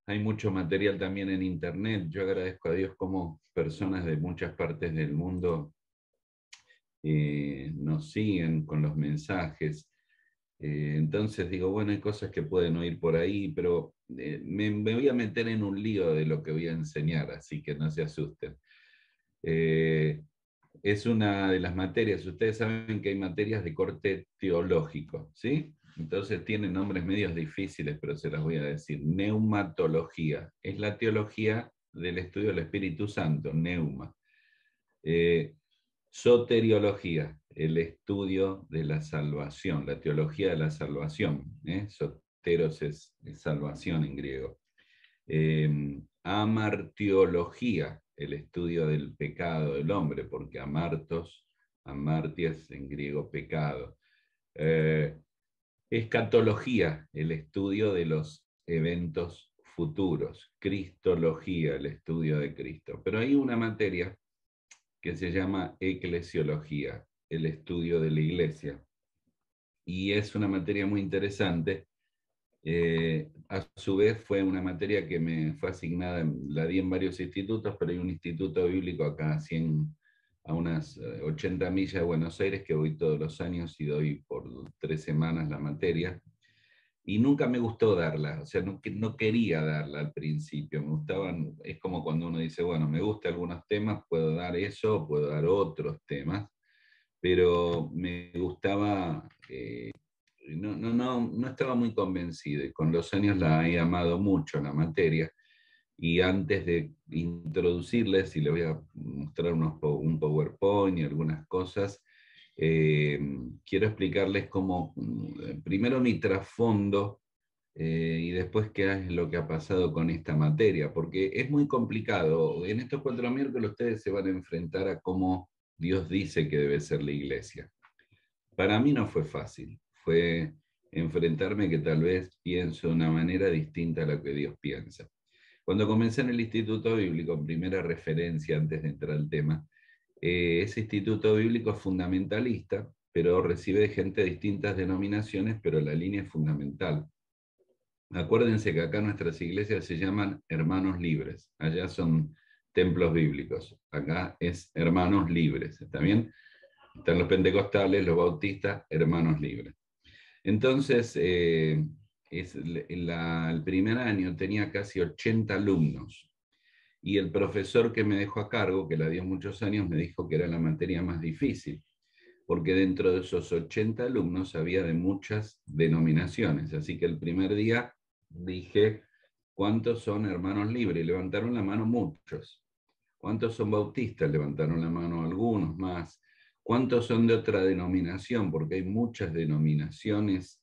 Hay mucho material también en internet. Yo agradezco a Dios como personas de muchas partes del mundo nos siguen con los mensajes. Entonces digo, bueno, hay cosas que pueden oír por ahí, pero me voy a meter en un lío de lo que voy a enseñar, así que no se asusten. Eh, es una de las materias, ustedes saben que hay materias de corte teológico, ¿sí? Entonces tienen nombres medios difíciles, pero se las voy a decir. Neumatología, es la teología del estudio del Espíritu Santo, neuma. Soteriología, el estudio de la salvación, la teología de la salvación. Soteros es salvación en griego. Amartiología, el estudio del pecado del hombre, porque amartias en griego pecado. Escatología, el estudio de los eventos futuros. Cristología, el estudio de Cristo. Pero hay una materia que se llama eclesiología, el estudio de la iglesia. Y es una materia muy interesante. A su vez fue una materia que me fue asignada, la di en varios institutos, pero hay un instituto bíblico acá a unas 80 millas de Buenos Aires que voy todos los años y doy por 3 semanas la materia. Y nunca me gustó darla, o sea, no quería darla al principio, me gustaban, es como cuando uno dice, bueno, me gustan algunos temas, puedo dar eso, puedo dar otros temas, pero me gustaba, no estaba muy convencido y con los años la he amado mucho la materia. Y antes de introducirles, y les voy a mostrar un PowerPoint y algunas cosas, quiero explicarles cómo, primero mi trasfondo y después qué es lo que ha pasado con esta materia, porque es muy complicado. En estos 4 miércoles ustedes se van a enfrentar a cómo Dios dice que debe ser la iglesia. Para mí no fue fácil, fue enfrentarme que tal vez pienso de una manera distinta a lo que Dios piensa. Cuando comencé en el Instituto Bíblico, primera referencia antes de entrar al tema, ese Instituto Bíblico es fundamentalista, pero recibe gente de distintas denominaciones, pero la línea es fundamental. Acuérdense que acá nuestras iglesias se llaman hermanos libres, allá son templos bíblicos, acá es hermanos libres, ¿está bien? Están los pentecostales, los bautistas, hermanos libres. Entonces, el primer año tenía casi 80 alumnos y el profesor que me dejó a cargo, que la dio muchos años, me dijo que era la materia más difícil, porque dentro de esos 80 alumnos había de muchas denominaciones. Así que el primer día dije, ¿cuántos son hermanos libres? Y levantaron la mano muchos. ¿Cuántos son bautistas? Levantaron la mano algunos más. ¿Cuántos son de otra denominación? Porque hay muchas denominaciones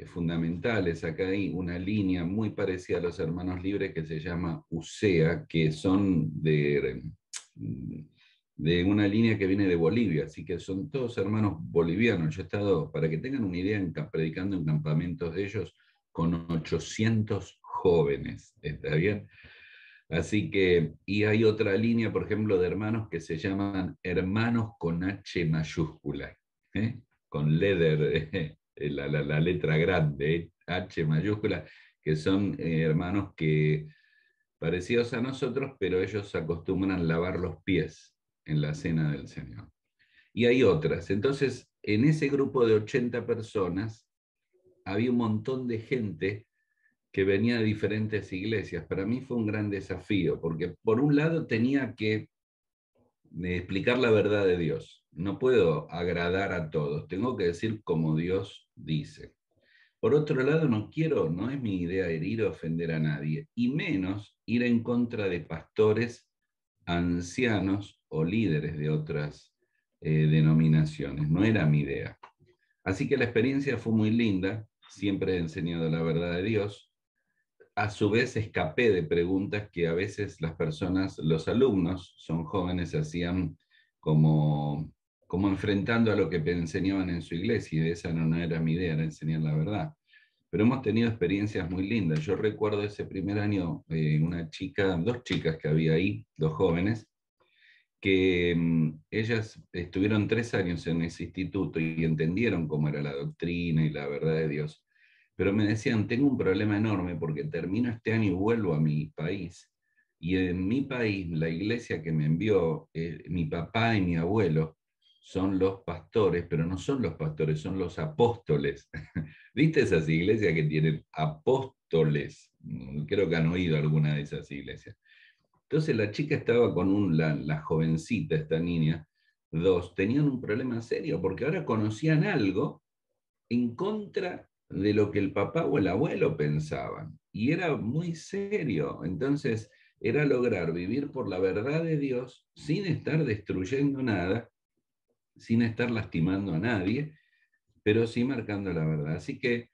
fundamentales. Acá hay una línea muy parecida a los hermanos libres que se llama USEA, que son de una línea que viene de Bolivia, así que son todos hermanos bolivianos. Yo he estado, para que tengan una idea, predicando en campamentos de ellos con 800 jóvenes, ¿está bien? Así que, y hay otra línea, por ejemplo, de hermanos que se llaman hermanos con H mayúscula, con letter, la letra grande, H mayúscula, que son hermanos que parecidos a nosotros, pero ellos acostumbran lavar los pies en la cena del Señor. Y hay otras. Entonces, en ese grupo de 80 personas había un montón de gente que venía de diferentes iglesias. Para mí fue un gran desafío, porque por un lado tenía que explicar la verdad de Dios. No puedo agradar a todos, tengo que decir como Dios dice. Por otro lado, no es mi idea herir o ofender a nadie, y menos ir en contra de pastores, ancianos o líderes de otras denominaciones. No era mi idea. Así que la experiencia fue muy linda, siempre he enseñado la verdad de Dios. A su vez escapé de preguntas que a veces las personas, los alumnos, son jóvenes, hacían como enfrentando a lo que enseñaban en su iglesia, y esa no era mi idea, era enseñar la verdad. Pero hemos tenido experiencias muy lindas. Yo recuerdo ese primer año, dos chicas que había ahí, 2 jóvenes, que ellas estuvieron 3 años en ese instituto y entendieron cómo era la doctrina y la verdad de Dios, pero me decían, tengo un problema enorme porque termino este año y vuelvo a mi país, y en mi país, la iglesia que me envió, mi papá y mi abuelo son los pastores, pero no son los pastores, son los apóstoles. ¿Viste esas iglesias que tienen apóstoles? Creo que han oído alguna de esas iglesias. Entonces la chica estaba con la jovencita, esta niña, dos, tenían un problema serio porque ahora conocían algo en contra de lo que el papá o el abuelo pensaban. Y era muy serio. Entonces era lograr vivir por la verdad de Dios sin estar destruyendo nada, sin estar lastimando a nadie, pero sí marcando la verdad. Así que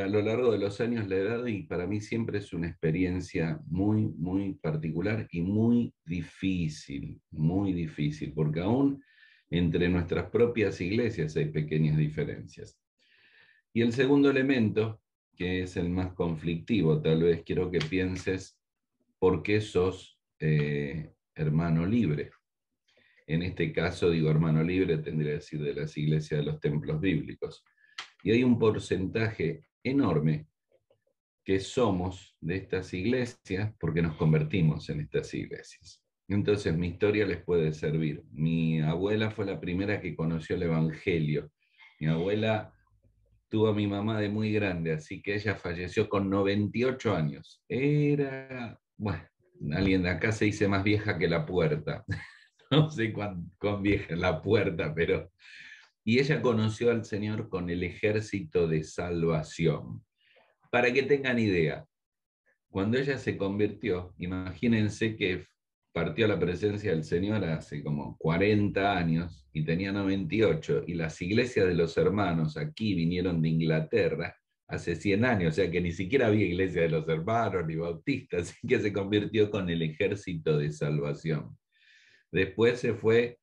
a lo largo de los años la he dado y para mí siempre es una experiencia muy, muy particular y muy difícil, porque aún entre nuestras propias iglesias hay pequeñas diferencias. Y el segundo elemento, que es el más conflictivo, tal vez quiero que pienses por qué sos hermano libre. En este caso, digo hermano libre, tendría que decir de las iglesias de los templos bíblicos. Y hay un porcentaje enorme que somos de estas iglesias porque nos convertimos en estas iglesias. Entonces mi historia les puede servir. Mi abuela fue la primera que conoció el Evangelio. Mi abuela tuvo a mi mamá de muy grande, así que ella falleció con 98 años. Era, bueno, alguien de acá se dice más vieja que la puerta. No sé cuán vieja es la puerta, pero... Y ella conoció al Señor con el ejército de salvación. Para que tengan idea, cuando ella se convirtió, imagínense que partió a la presencia del Señor hace como 40 años y tenía 98, y las iglesias de los hermanos aquí vinieron de Inglaterra hace 100 años, o sea que ni siquiera había iglesia de los hermanos ni bautistas, así que se convirtió con el ejército de salvación. Después se fue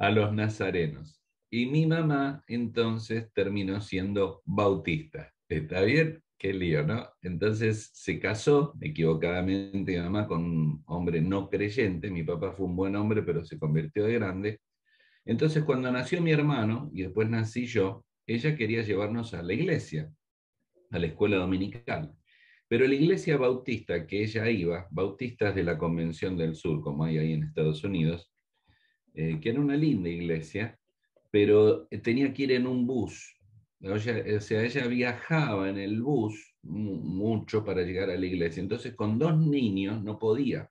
a los nazarenos. Y mi mamá entonces terminó siendo bautista. ¿Está bien? Qué lío, ¿no? Entonces se casó equivocadamente mi mamá con un hombre no creyente. Mi papá fue un buen hombre, pero se convirtió de grande. Entonces cuando nació mi hermano y después nací yo, ella quería llevarnos a la iglesia, a la escuela dominical. Pero la iglesia bautista que ella iba, bautistas de la Convención del Sur, como hay ahí en Estados Unidos, que era una linda iglesia, pero tenía que ir en un bus. O sea, ella viajaba en el bus mucho para llegar a la iglesia. Entonces, con 2 niños no podía.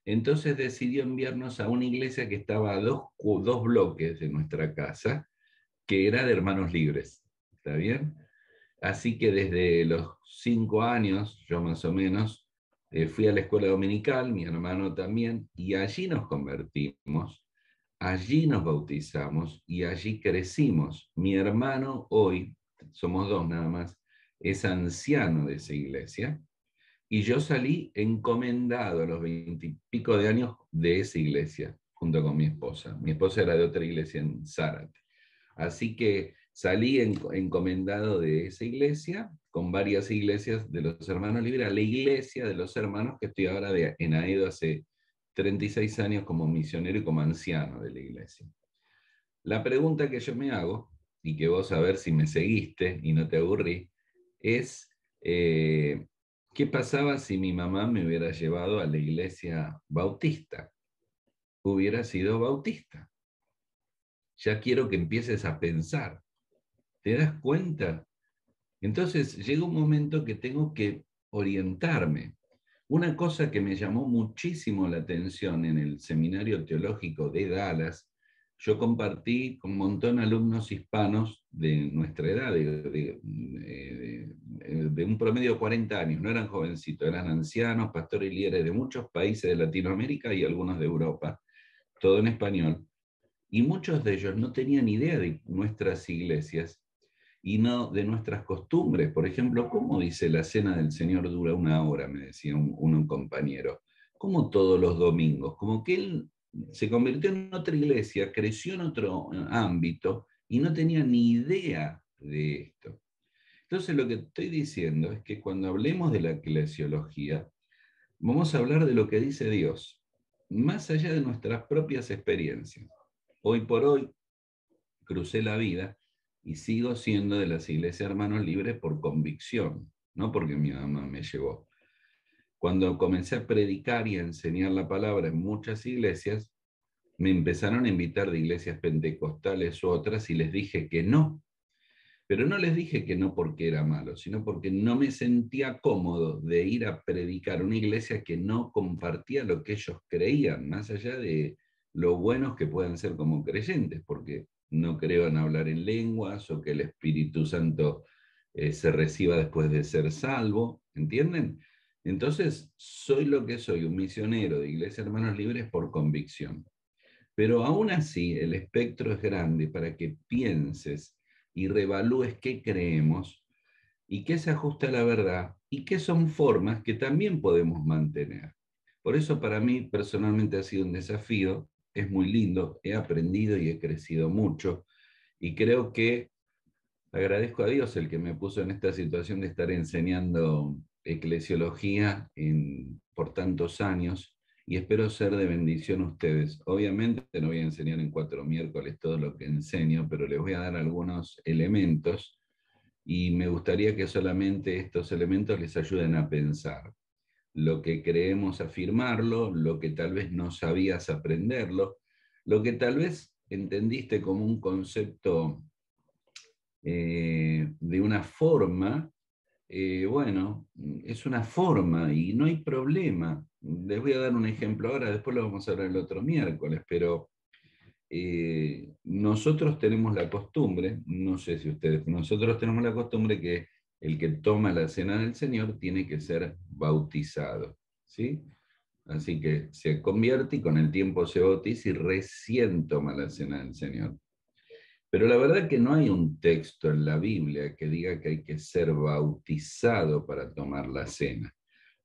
Entonces decidió enviarnos a una iglesia que estaba a dos bloques de nuestra casa, que era de hermanos libres. ¿Está bien? Así que desde los 5 años, yo más o menos, fui a la escuela dominical, mi hermano también, y allí nos convertimos. Allí nos bautizamos y allí crecimos. Mi hermano hoy, somos dos nada más, es anciano de esa iglesia y yo salí encomendado a los 20 y pico de años de esa iglesia junto con mi esposa. Mi esposa era de otra iglesia en Zárate. Así que salí encomendado de esa iglesia con varias iglesias de los hermanos libres a la iglesia de los hermanos que estoy ahora en Aedo hace 36 años como misionero y como anciano de la iglesia. La pregunta que yo me hago, y que vos a ver si me seguiste y no te aburrí, es ¿qué pasaba si mi mamá me hubiera llevado a la iglesia bautista? Hubiera sido bautista. Ya quiero que empieces a pensar. ¿Te das cuenta? Entonces llega un momento que tengo que orientarme. Una cosa que me llamó muchísimo la atención en el seminario teológico de Dallas, yo compartí con un montón de alumnos hispanos de nuestra edad, de un promedio de 40 años, no eran jovencitos, eran ancianos, pastores y líderes de muchos países de Latinoamérica y algunos de Europa, todo en español, y muchos de ellos no tenían idea de nuestras iglesias y no de nuestras costumbres. Por ejemplo, ¿cómo dice la cena del Señor dura 1 hora? Me decía un compañero. ¿Cómo todos los domingos? Como que él se convirtió en otra iglesia, creció en otro ámbito y no tenía ni idea de esto. Entonces lo que estoy diciendo es que cuando hablemos de la eclesiología, vamos a hablar de lo que dice Dios. más allá de nuestras propias experiencias. Hoy por hoy crucé la vida y sigo siendo de las iglesias Hermanos Libres por convicción, no porque mi mamá me llevó. Cuando comencé a predicar y a enseñar la palabra en muchas iglesias, me empezaron a invitar de iglesias pentecostales u otras y les dije que no. Pero no les dije que no porque era malo, sino porque no me sentía cómodo de ir a predicar a una iglesia que no compartía lo que ellos creían, más allá de lo buenos que puedan ser como creyentes, porque no creo en hablar en lenguas o que el Espíritu Santo se reciba después de ser salvo, ¿entienden? Entonces, soy lo que soy, un misionero de Iglesia Hermanos Libres por convicción. Pero aún así, el espectro es grande para que pienses y revalúes qué creemos y qué se ajusta a la verdad y qué son formas que también podemos mantener. Por eso para mí personalmente ha sido un desafío, es muy lindo, he aprendido y he crecido mucho y creo que agradezco a Dios el que me puso en esta situación de estar enseñando eclesiología por tantos años y espero ser de bendición a ustedes. Obviamente no voy a enseñar en 4 miércoles todo lo que enseño, pero les voy a dar algunos elementos y me gustaría que solamente estos elementos les ayuden a pensar. Lo que creemos afirmarlo, lo que tal vez no sabías aprenderlo, lo que tal vez entendiste como un concepto de una forma, bueno, es una forma y no hay problema. Les voy a dar un ejemplo ahora, después lo vamos a hablar el otro miércoles, pero nosotros tenemos la costumbre, no sé si ustedes, nosotros tenemos la costumbre que el que toma la cena del Señor tiene que ser bautizado, ¿sí? Así que se convierte y con el tiempo se bautiza y recién toma la cena del Señor. Pero la verdad que no hay un texto en la Biblia que diga que hay que ser bautizado para tomar la cena.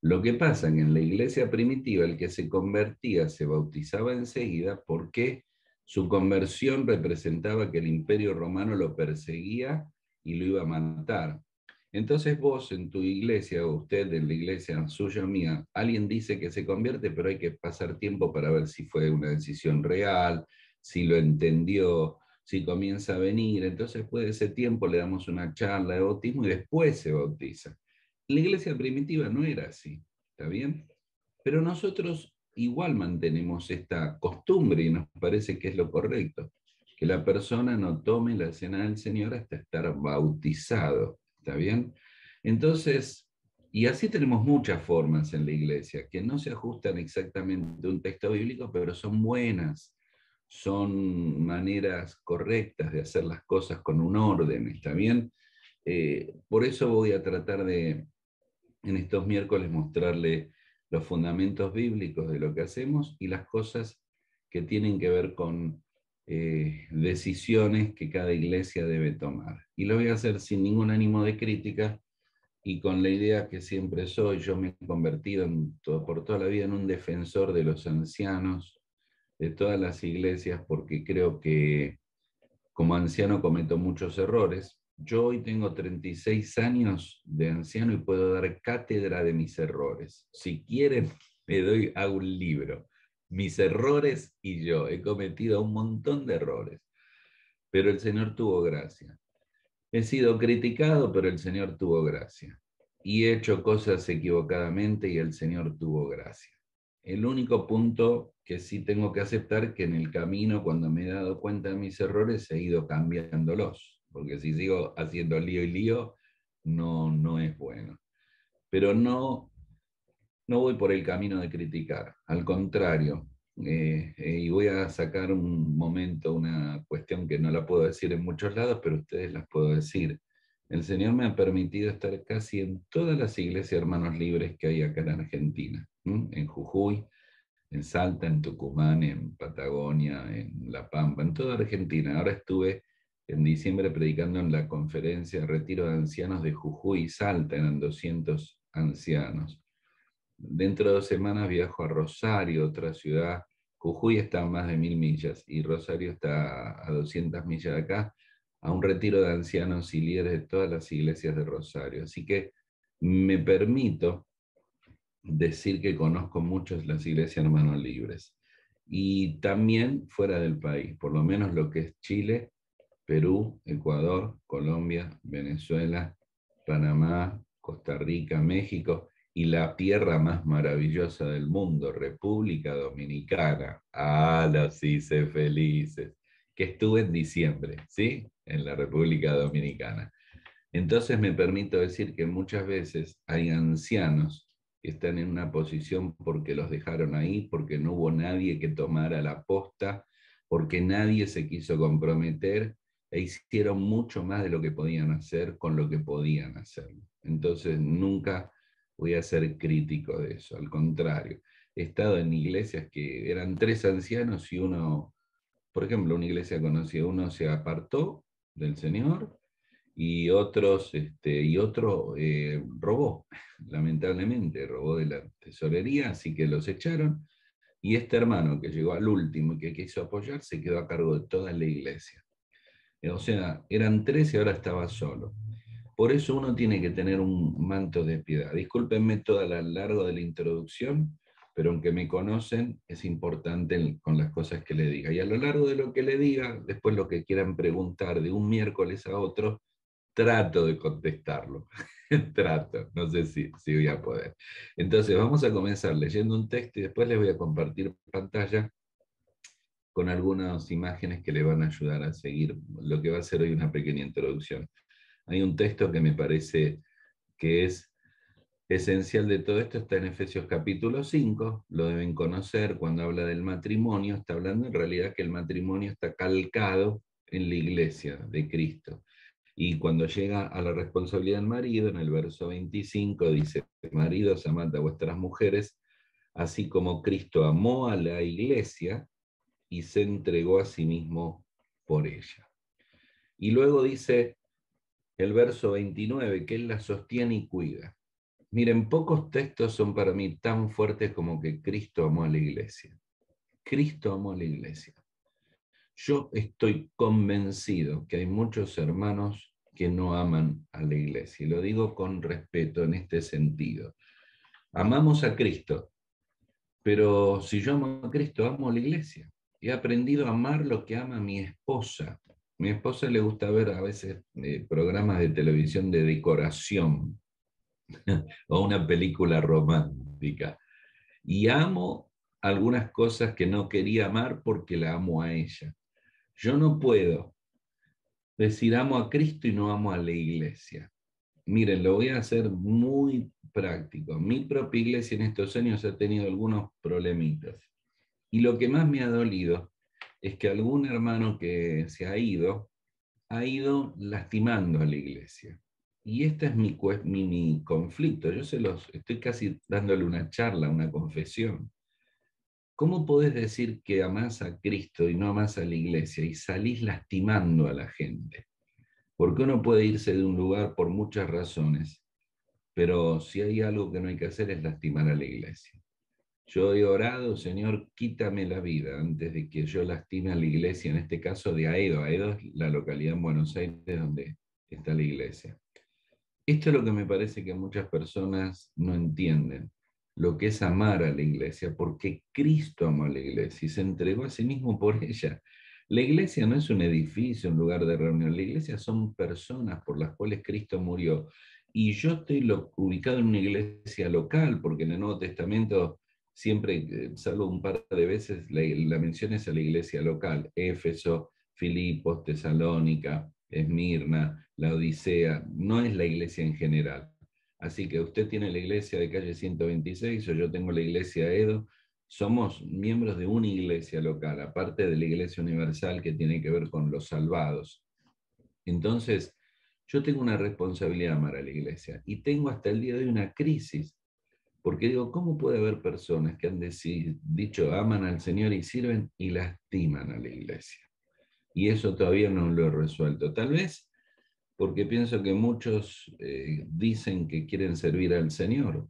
Lo que pasa es que en la iglesia primitiva el que se convertía se bautizaba enseguida porque su conversión representaba que el imperio romano lo perseguía y lo iba a matar. Entonces vos en tu iglesia, o usted en la iglesia suya o mía, alguien dice que se convierte, pero hay que pasar tiempo para ver si fue una decisión real, si lo entendió, si comienza a venir. Entonces después de ese tiempo le damos una charla de bautismo y después se bautiza. La iglesia primitiva no era así, ¿está bien? Pero nosotros igual mantenemos esta costumbre y nos parece que es lo correcto, que la persona no tome la cena del Señor hasta estar bautizado, ¿está bien? Entonces, y así tenemos muchas formas en la iglesia que no se ajustan exactamente a un texto bíblico, pero son buenas, son maneras correctas de hacer las cosas con un orden, ¿está bien? Por eso voy a tratar de en estos miércoles mostrarle los fundamentos bíblicos de lo que hacemos y las cosas que tienen que ver con decisiones que cada iglesia debe tomar. Y lo voy a hacer sin ningún ánimo de crítica y con la idea que siempre soy. Yo me he convertido por toda la vida en un defensor de los ancianos, de todas las iglesias, porque creo que como anciano cometo muchos errores. Yo hoy tengo 36 años de anciano y puedo dar cátedra de mis errores. Si quieren, hago un libro. Mis errores y yo. He cometido un montón de errores, pero el Señor tuvo gracia. He sido criticado, pero el Señor tuvo gracia. Y he hecho cosas equivocadamente y el Señor tuvo gracia. El único punto que sí tengo que aceptar es que en el camino, cuando me he dado cuenta de mis errores, he ido cambiándolos, porque si sigo haciendo lío y lío, no es bueno. Pero no voy por el camino de criticar, al contrario, y voy a sacar un momento, una cuestión que no la puedo decir en muchos lados, pero ustedes las puedo decir. El Señor me ha permitido estar casi en todas las iglesias Hermanos Libres que hay acá en Argentina, en Jujuy, en Salta, en Tucumán, en Patagonia, en La Pampa, en toda Argentina. Ahora estuve en diciembre predicando en la conferencia Retiro de Ancianos de Jujuy y Salta, eran 200 ancianos. Dentro de 2 semanas viajo a Rosario, otra ciudad. Jujuy está a más de 1000 millas y Rosario está a 200 millas de acá, a un retiro de ancianos y líderes de todas las iglesias de Rosario. Así que me permito decir que conozco muchas las iglesias hermanos libres. Y también fuera del país, por lo menos lo que es Chile, Perú, Ecuador, Colombia, Venezuela, Panamá, Costa Rica, México y la tierra más maravillosa del mundo, República Dominicana. Ah, los hice felices. Que estuve en diciembre, ¿sí? En la República Dominicana. Entonces me permito decir que muchas veces hay ancianos que están en una posición porque los dejaron ahí, porque no hubo nadie que tomara la posta, porque nadie se quiso comprometer e hicieron mucho más de lo que podían hacer con lo que podían hacer. Entonces nunca voy a ser crítico de eso, al contrario. He estado en iglesias que eran 3 ancianos y uno, por ejemplo, una iglesia conocida, uno se apartó del Señor y otro robó, lamentablemente, robó de la tesorería, así que los echaron. Y este hermano que llegó al último y que quiso apoyar se quedó a cargo de toda la iglesia. O sea, eran 3 y ahora estaba solo. Por eso uno tiene que tener un manto de piedad. Discúlpenme todo a lo largo de la introducción, pero aunque me conocen, es importante con las cosas que le diga. Y a lo largo de lo que le diga, después lo que quieran preguntar de un miércoles a otro, trato de contestarlo. Trato, no sé si voy a poder. Entonces, vamos a comenzar leyendo un texto y después les voy a compartir pantalla con algunas imágenes que le van a ayudar a seguir lo que va a ser hoy una pequeña introducción. Hay un texto que me parece que es esencial de todo esto, está en Efesios capítulo 5, lo deben conocer, cuando habla del matrimonio, está hablando en realidad que el matrimonio está calcado en la iglesia de Cristo. Y cuando llega a la responsabilidad del marido, en el verso 25 dice, maridos, amad a vuestras mujeres, así como Cristo amó a la iglesia y se entregó a sí mismo por ella. Y luego dice el verso 29, que Él la sostiene y cuida. Miren, pocos textos son para mí tan fuertes como que Cristo amó a la iglesia. Cristo amó a la iglesia. Yo estoy convencido que hay muchos hermanos que no aman a la iglesia. Y lo digo con respeto en este sentido. Amamos a Cristo, pero si yo amo a Cristo, amo a la iglesia. He aprendido a amar lo que ama mi esposa. Mi esposa le gusta ver a veces programas de televisión de decoración o una película romántica. Y amo algunas cosas que no quería amar porque la amo a ella. Yo no puedo decir amo a Cristo y no amo a la iglesia. Miren, lo voy a hacer muy práctico. Mi propia iglesia en estos años ha tenido algunos problemitas. Y lo que más me ha dolido es que algún hermano que se ha ido lastimando a la iglesia. Y este es mi conflicto. Yo se los estoy casi dándole una charla, una confesión. ¿Cómo podés decir que amás a Cristo y no amás a la iglesia y salís lastimando a la gente? Porque uno puede irse de un lugar por muchas razones, pero si hay algo que no hay que hacer es lastimar a la iglesia. Yo he orado, Señor, quítame la vida antes de que yo lastime a la iglesia, en este caso de Aedo. Aedo es la localidad en Buenos Aires donde está la iglesia. Esto es lo que me parece que muchas personas no entienden, lo que es amar a la iglesia, porque Cristo amó a la iglesia y se entregó a sí mismo por ella. La iglesia no es un edificio, un lugar de reunión, la iglesia son personas por las cuales Cristo murió. Y yo estoy ubicado en una iglesia local, porque en el Nuevo Testamento siempre, salvo un par de veces, la mención es a la iglesia local, Éfeso, Filipos, Tesalónica, Esmirna, la Odisea, no es la iglesia en general. Así que usted tiene la iglesia de calle 126 o yo tengo la iglesia Edo. Somos miembros de una iglesia local, aparte de la iglesia universal que tiene que ver con los salvados. Entonces, yo tengo una responsabilidad amar a la iglesia y tengo hasta el día de hoy una crisis, porque digo, ¿cómo puede haber personas que han dicho aman al Señor y sirven y lastiman a la iglesia? Y eso todavía no lo he resuelto. Tal vez porque pienso que muchos dicen que quieren servir al Señor,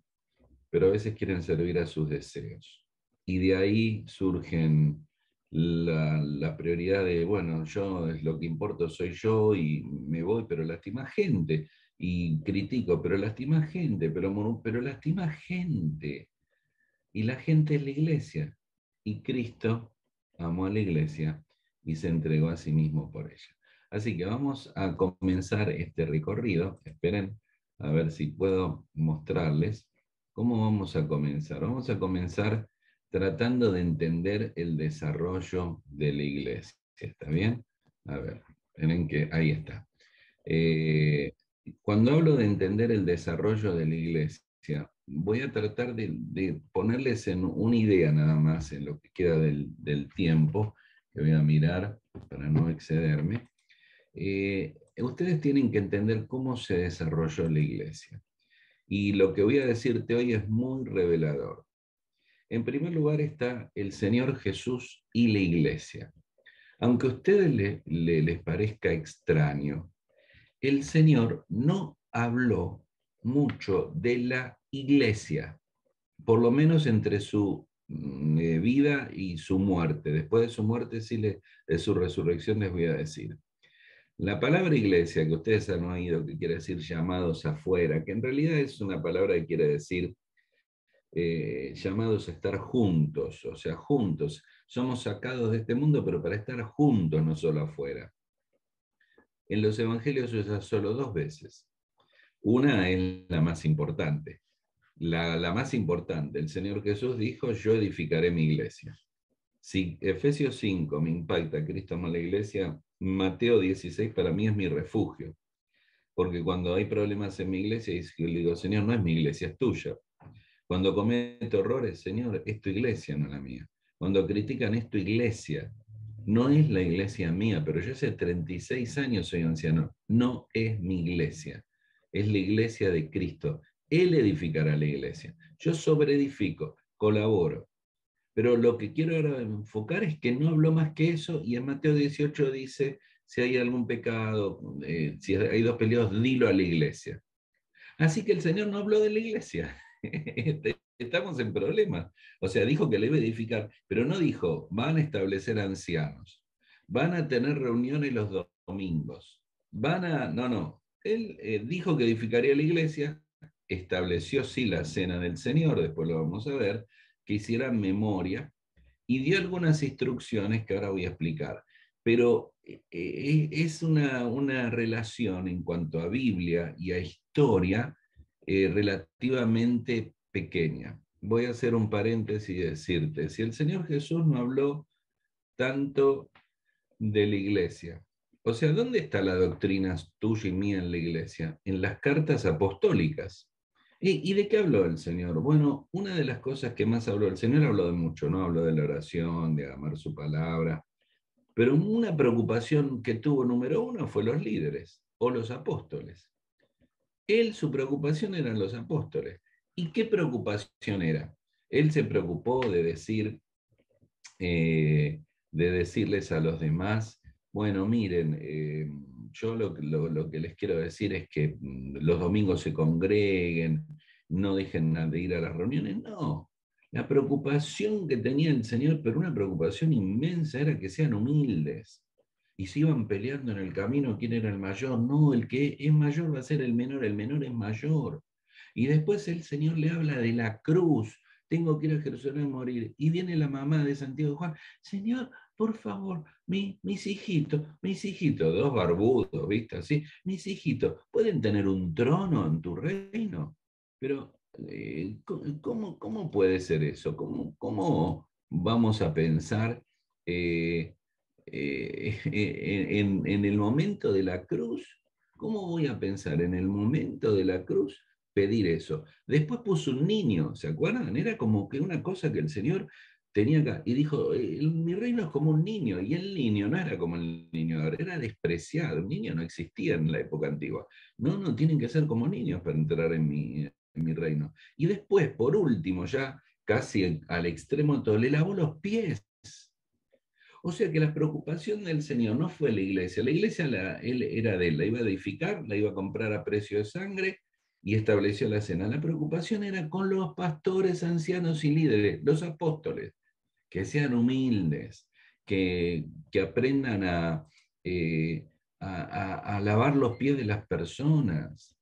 pero a veces quieren servir a sus deseos. Y de ahí surgen la prioridad de, bueno, yo es lo que importa soy yo y me voy, pero lastima gente. y critico, pero lastima gente, pero lastima gente. Y la gente es la iglesia. Y Cristo amó a la iglesia y se entregó a sí mismo por ella. Así que vamos a comenzar este recorrido. Esperen a ver si puedo mostrarles cómo vamos a comenzar. Vamos a comenzar tratando de entender el desarrollo de la iglesia. ¿Está bien? A ver, esperen que ahí está. Eh, Cuando hablo de entender el desarrollo de la iglesia, voy a tratar de ponerles en una idea nada más en lo que queda del tiempo, que voy a mirar para no excederme. Ustedes tienen que entender cómo se desarrolló la iglesia. Y lo que voy a decirte hoy es muy revelador. En primer lugar está el Señor Jesús y la iglesia. Aunque a ustedes les parezca extraño, el Señor no habló mucho de la iglesia, por lo menos entre su vida y su muerte. Después de su muerte, sí, de su resurrección les voy a decir. La palabra iglesia, que ustedes han oído, que quiere decir llamados afuera, que en realidad es una palabra que quiere decir llamados a estar juntos, o sea, juntos. Somos sacados de este mundo, pero para estar juntos, no solo afuera. En los evangelios se usa solo dos veces. Una es la más importante. La más importante, el Señor Jesús dijo, yo edificaré mi iglesia. Si Efesios 5 me impacta, Cristo ama la iglesia, Mateo 16 para mí es mi refugio. Porque cuando hay problemas en mi iglesia, le digo, Señor, no es mi iglesia, es tuya. Cuando cometo errores, Señor, es tu iglesia, no la mía. Cuando critican, es tu iglesia. No es la iglesia mía, pero yo hace 36 años soy anciano. No es mi iglesia. Es la iglesia de Cristo. Él edificará la iglesia. Yo sobreedifico, colaboro. Pero lo que quiero ahora enfocar es que no habló más que eso y en Mateo 18 dice, si hay algún pecado, si hay dos peleados, dilo a la iglesia. Así que el Señor no habló de la iglesia. Estamos en problemas. O sea, dijo que le iba a edificar, pero no dijo, van a establecer ancianos, van a tener reuniones los domingos, van a... No, no. Él dijo que edificaría la iglesia, estableció sí la cena del Señor, después lo vamos a ver, que hicieran memoria, y dio algunas instrucciones que ahora voy a explicar. Pero es una relación en cuanto a Biblia y a historia relativamente pequeña. Voy a hacer un paréntesis y decirte, si el Señor Jesús no habló tanto de la iglesia, o sea, ¿dónde está la doctrina tuya y mía en la iglesia? En las cartas apostólicas. ¿Y de qué habló el Señor? Bueno, una de las cosas que más habló el Señor, habló de mucho, ¿no? Habló de la oración, de amar su palabra, pero una preocupación que tuvo número uno fue los líderes o los apóstoles. Él, su preocupación eran los apóstoles. ¿Y qué preocupación era? Él se preocupó de decirles a los demás, bueno, miren, yo lo que les quiero decir es que los domingos se congreguen, no dejen de ir a las reuniones. No, la preocupación que tenía el Señor, pero una preocupación inmensa, era que sean humildes. Y se iban peleando en el camino quién era el mayor. No, el que es mayor va a ser el menor es mayor. Y después el Señor le habla de la cruz. Tengo que ir a Jerusalén a morir. Y viene la mamá de Santiago y Juan, Señor, por favor, mis hijitos, dos barbudos, ¿viste? Así, mis hijitos, ¿pueden tener un trono en tu reino? Pero, ¿cómo puede ser eso? ¿Cómo vamos a pensar en el momento de la cruz? ¿Cómo voy a pensar en el momento de la cruz pedir eso? Después puso un niño, ¿se acuerdan? Era como que una cosa que el Señor tenía acá. Y dijo, mi reino es como un niño. Y el niño no era como el niño de ahora, era despreciado. El niño no existía en la época antigua. No, no, tienen que ser como niños para entrar en mi reino. Y después, por último, ya casi al extremo todo, le lavó los pies. O sea que la preocupación del Señor no fue la iglesia él era de él, la iba a edificar, la iba a comprar a precio de sangre y estableció la cena. La preocupación era con los pastores, ancianos y líderes, los apóstoles, que sean humildes, que aprendan eh, a lavar los pies de las personas.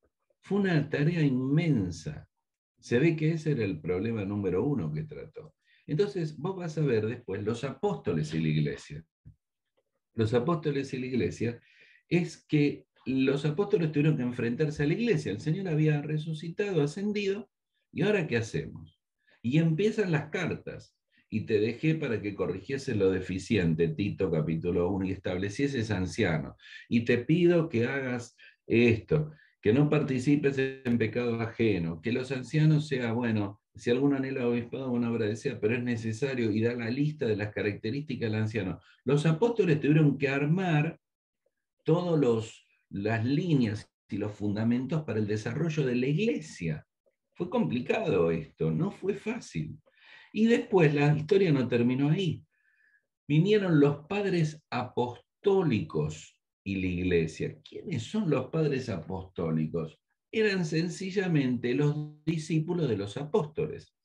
Fue una tarea inmensa. Se ve que ese era el problema número uno que trató. Entonces, vos vas a ver después los apóstoles y la iglesia. Los apóstoles y la iglesia es que los apóstoles tuvieron que enfrentarse a la iglesia. El Señor había resucitado, ascendido, ¿y ahora qué hacemos? Y empiezan las cartas. Y te dejé para que corrigiese lo deficiente, Tito capítulo 1, y establecieses ancianos. Y te pido que hagas esto, que no participes en pecado ajeno, que los ancianos sea, bueno, si alguno anhela obispado, una obra desea, pero es necesario, y da la lista de las características del anciano. Los apóstoles tuvieron que armar todas las líneas y los fundamentos para el desarrollo de la iglesia. Fue complicado esto, no fue fácil. Y después la historia no terminó ahí. Vinieron los padres apostólicos y la iglesia. ¿Quiénes son los padres apostólicos? Eran sencillamente los discípulos de los apóstoles.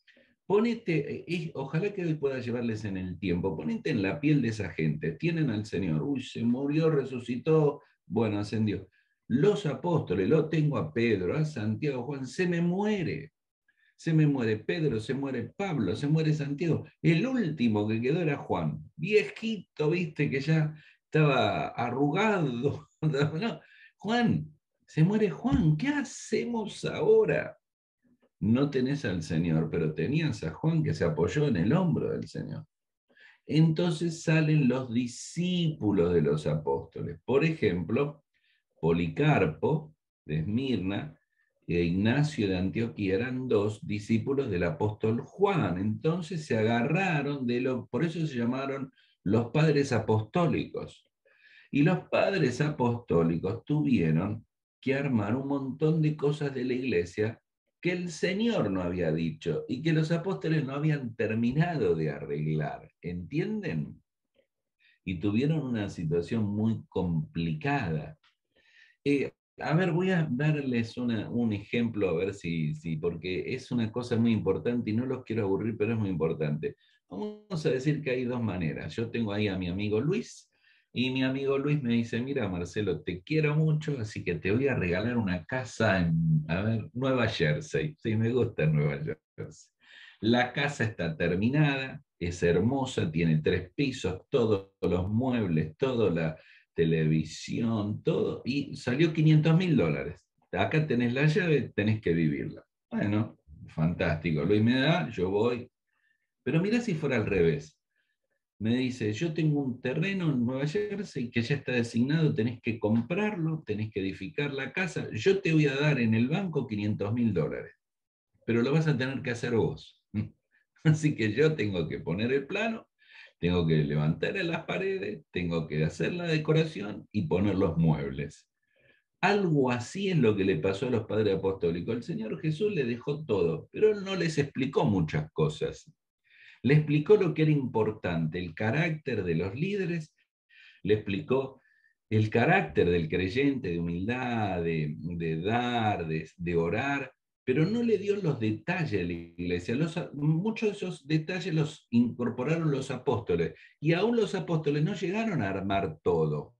Ponete, ojalá que hoy pueda llevarles en el tiempo, ponete en la piel de esa gente, tienen al Señor, uy, se murió, resucitó, bueno, ascendió. Los apóstoles, lo tengo a Pedro, a Santiago, Juan, se me muere Pedro, se muere Pablo, se muere Santiago. El último que quedó era Juan, viejito, viste, que ya estaba arrugado. No, Juan, se muere Juan, ¿qué hacemos ahora? No tenés al Señor, pero tenías a Juan que se apoyó en el hombro del Señor. Entonces salen los discípulos de los apóstoles. Por ejemplo, Policarpo de Esmirna e Ignacio de Antioquía eran dos discípulos del apóstol Juan. Entonces se agarraron por eso se llamaron los padres apostólicos. Y los padres apostólicos tuvieron que armar un montón de cosas de la iglesia que el Señor no había dicho y que los apóstoles no habían terminado de arreglar. ¿Entienden? Y tuvieron una situación muy complicada. A ver, voy a darles un ejemplo, a ver porque es una cosa muy importante y no los quiero aburrir, pero es muy importante. Vamos a decir que hay dos maneras. Yo tengo ahí a mi amigo Luis y mi amigo Luis me dice, mira Marcelo, te quiero mucho, así que te voy a regalar una casa en, a ver, Nueva Jersey. Sí, me gusta Nueva Jersey. La casa está terminada, es hermosa, tiene 3 pisos, todos los muebles, toda la televisión, todo, y salió $500.000. Acá tenés la llave, tenés que vivirla. Bueno, fantástico, Luis me da, yo voy. Pero mira si fuera al revés. Me dice, yo tengo un terreno en Nueva Jersey que ya está designado, tenés que comprarlo, tenés que edificar la casa, yo te voy a dar en el banco $500.000, pero lo vas a tener que hacer vos. Así que yo tengo que poner el plano, tengo que levantar las paredes, tengo que hacer la decoración y poner los muebles. Algo así es lo que le pasó a los padres apostólicos. El Señor Jesús le dejó todo, pero Él no les explicó muchas cosas. Le explicó lo que era importante, el carácter de los líderes, le explicó el carácter del creyente, de humildad, de dar, de orar, pero no le dio los detalles de la iglesia. Muchos de esos detalles los incorporaron los apóstoles, y aún los apóstoles no llegaron a armar todo.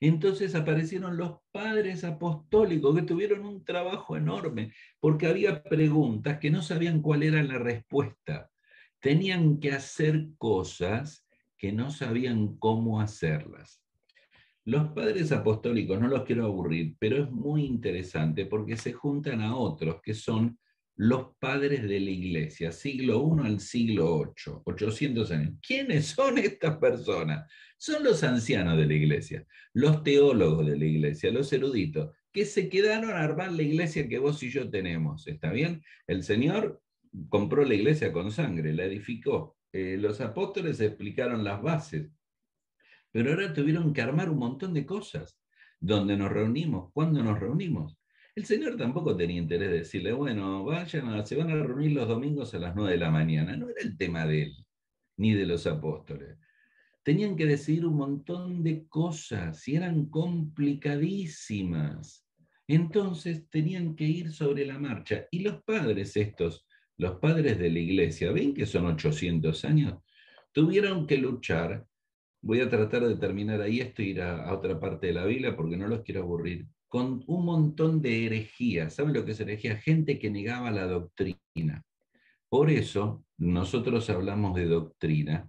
Entonces aparecieron los padres apostólicos que tuvieron un trabajo enorme, porque había preguntas que no sabían cuál era la respuesta. Tenían que hacer cosas que no sabían cómo hacerlas. Los padres apostólicos, no los quiero aburrir, pero es muy interesante porque se juntan a otros que son los padres de la iglesia, siglo I al siglo VIII, 800 años. ¿Quiénes son estas personas? Son los ancianos de la iglesia, los teólogos de la iglesia, los eruditos, que se quedaron a armar la iglesia que vos y yo tenemos. ¿Está bien? El Señor compró la iglesia con sangre, la edificó. Los apóstoles explicaron las bases, pero ahora tuvieron que armar un montón de cosas. ¿Dónde nos reunimos? ¿Cuándo nos reunimos? El Señor tampoco tenía interés de decirle, bueno, se van a reunir los domingos a las 9 de la mañana. No era el tema de él, ni de los apóstoles. Tenían que decidir un montón de cosas y eran complicadísimas. Entonces tenían que ir sobre la marcha. Y los padres estos, los padres de la iglesia, ven que son 800 años, tuvieron que luchar. Voy a tratar de terminar ahí esto e ir a otra parte de la Biblia porque no los quiero aburrir. con un montón de herejías. ¿Saben lo que es herejía? Gente que negaba la doctrina. Por eso nosotros hablamos de doctrina,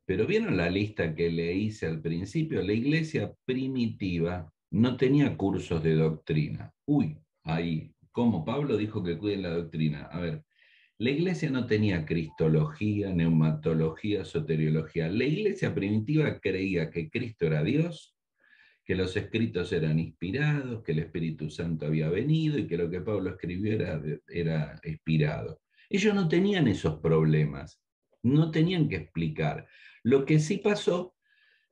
pero ¿vieron la lista que le hice al principio? La iglesia primitiva no tenía cursos de doctrina. Uy, ahí, ¿cómo? Pablo dijo que cuiden la doctrina. A ver, la iglesia no tenía cristología, neumatología, soteriología. La iglesia primitiva creía que Cristo era Dios, que los escritos eran inspirados, que el Espíritu Santo había venido y que lo que Pablo escribió era inspirado. Ellos no tenían esos problemas, no tenían que explicar. Lo que sí pasó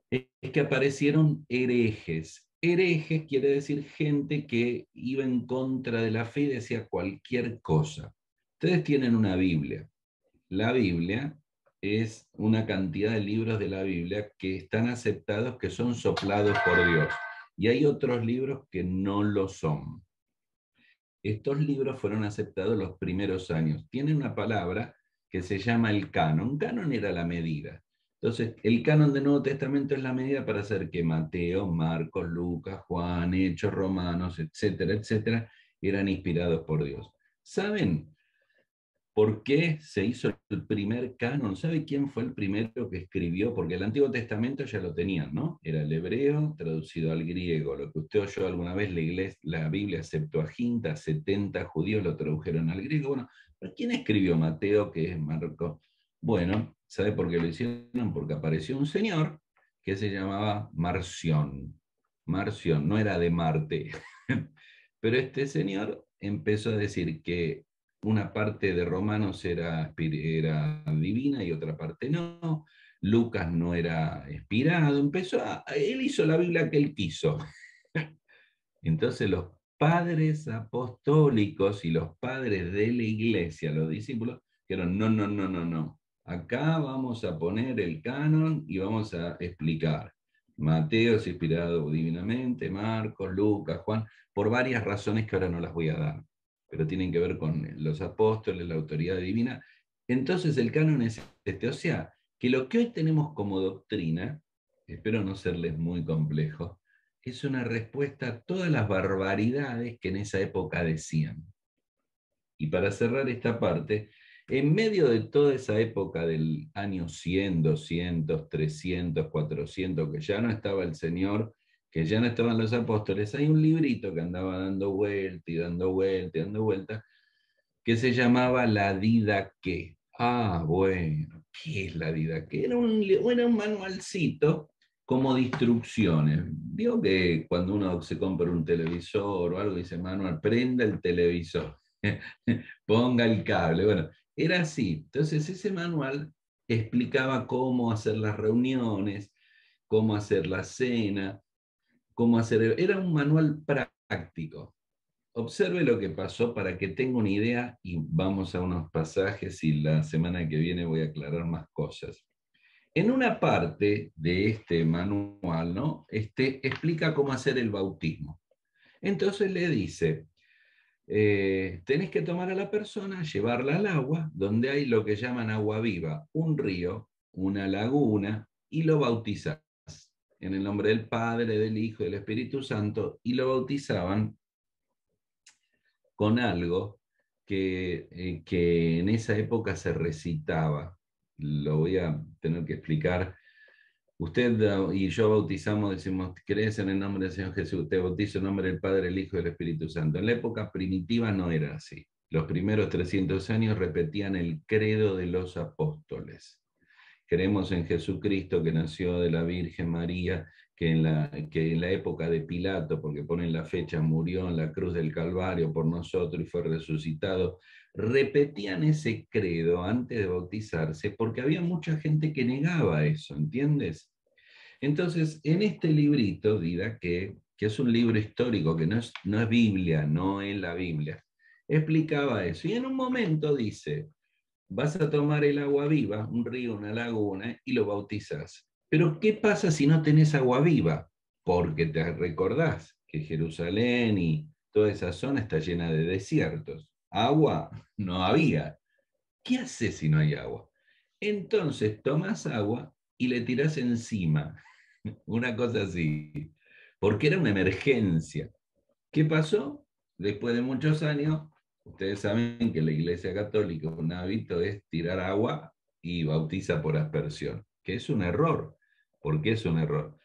es que aparecieron herejes. Herejes quiere decir gente que iba en contra de la fe y decía cualquier cosa. Ustedes tienen una Biblia. La Biblia es una cantidad de libros de la Biblia que están aceptados, que son soplados por Dios. Y hay otros libros que no lo son. Estos libros fueron aceptados los primeros años. Tienen una palabra que se llama el canon. Canon era la medida. Entonces, el canon del Nuevo Testamento es la medida para hacer que Mateo, Marcos, Lucas, Juan, Hechos, Romanos, etcétera, etcétera, eran inspirados por Dios. ¿Saben por qué se hizo el primer canon? ¿Sabe quién fue el primero que escribió? Porque el Antiguo Testamento ya lo tenían, ¿no? Era el hebreo traducido al griego. Lo que usted oyó alguna vez, la Biblia Septuaginta, 70 judíos lo tradujeron al griego. Bueno, ¿pero quién escribió Mateo, que es Marco? Bueno, ¿sabe por qué lo hicieron? Porque apareció un señor que se llamaba Marción. Marción, no era de Marte. Pero este señor empezó a decir que una parte de Romanos era divina y otra parte no. Lucas no era inspirado. Él hizo la Biblia que él quiso. Entonces los padres apostólicos y los padres de la iglesia, los discípulos, dijeron, no, no, no, no, no. Acá vamos a poner el canon y vamos a explicar. Mateo es inspirado divinamente, Marcos, Lucas, Juan, por varias razones que ahora no las voy a dar, pero tienen que ver con los apóstoles, la autoridad divina. Entonces el canon es este, o sea, que lo que hoy tenemos como doctrina, espero no serles muy complejo, es una respuesta a todas las barbaridades que en esa época decían. Y para cerrar esta parte, en medio de toda esa época del año 100, 200, 300, 400, que ya no estaba el Señor, que ya no estaban los apóstoles, hay un librito que andaba dando vuelta y dando vuelta y dando vuelta, que se llamaba La Didaqué. Ah, bueno, ¿qué es la Didaqué? Era un manualcito como de instrucciones. Vio que cuando uno se compra un televisor o algo, dice, manual, prenda el televisor, ponga el cable. Bueno, era así. Entonces ese manual explicaba cómo hacer las reuniones, cómo hacer la cena, cómo hacer... Era un manual práctico. Observe lo que pasó para que tenga una idea y vamos a unos pasajes y la semana que viene voy a aclarar más cosas. En una parte de este manual, ¿no? Explica cómo hacer el bautismo. Entonces le dice, tenés que tomar a la persona, llevarla al agua, donde hay lo que llaman agua viva, un río, una laguna, y lo bautizás en el nombre del Padre, del Hijo y del Espíritu Santo, y lo bautizaban con algo que en esa época se recitaba. Lo voy a tener que explicar. Usted y yo bautizamos, decimos, ¿crees en el nombre del Señor Jesús? Te bautizo en nombre del Padre, el Hijo y del Espíritu Santo. En la época primitiva no era así. Los primeros 300 años repetían el credo de los apóstoles. Creemos en Jesucristo que nació de la Virgen María, que en la época de Pilato, porque ponen la fecha, murió en la cruz del Calvario por nosotros y fue resucitado. Repetían ese credo antes de bautizarse porque había mucha gente que negaba eso, ¿entiendes? Entonces, en este librito, dirá que es un libro histórico, que no es Biblia, no es la Biblia, explicaba eso. Y en un momento dice, vas a tomar el agua viva, un río, una laguna, y lo bautizás. Pero ¿qué pasa si no tenés agua viva? Porque te recordás que Jerusalén y toda esa zona está llena de desiertos. Agua no había. ¿Qué haces si no hay agua? Entonces tomás agua y le tirás encima. Una cosa así. Porque era una emergencia. ¿Qué pasó? Después de muchos años, ustedes saben que la Iglesia Católica un hábito es tirar agua y bautiza por aspersión, que es un error. ¿Por qué es un error?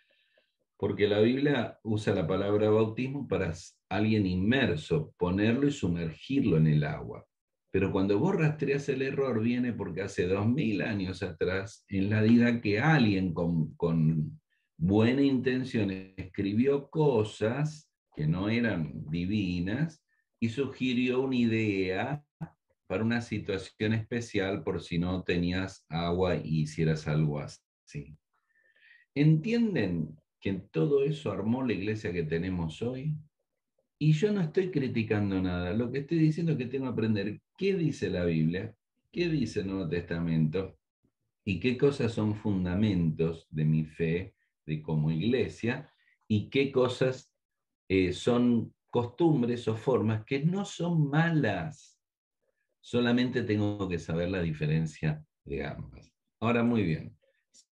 Porque la Biblia usa la palabra bautismo para alguien inmerso, ponerlo y sumergirlo en el agua. Pero cuando vos rastreas el error, viene porque hace 2000 años atrás, en la vida que alguien con buena intención escribió cosas que no eran divinas y sugirió una idea para una situación especial por si no tenías agua y hicieras algo así. ¿Entienden que todo eso armó la iglesia que tenemos hoy? Y yo no estoy criticando nada, lo que estoy diciendo es que tengo que aprender qué dice la Biblia, qué dice el Nuevo Testamento y qué cosas son fundamentos de mi fe de como iglesia y qué cosas son costumbres o formas que no son malas, solamente tengo que saber la diferencia de ambas. Ahora, muy bien.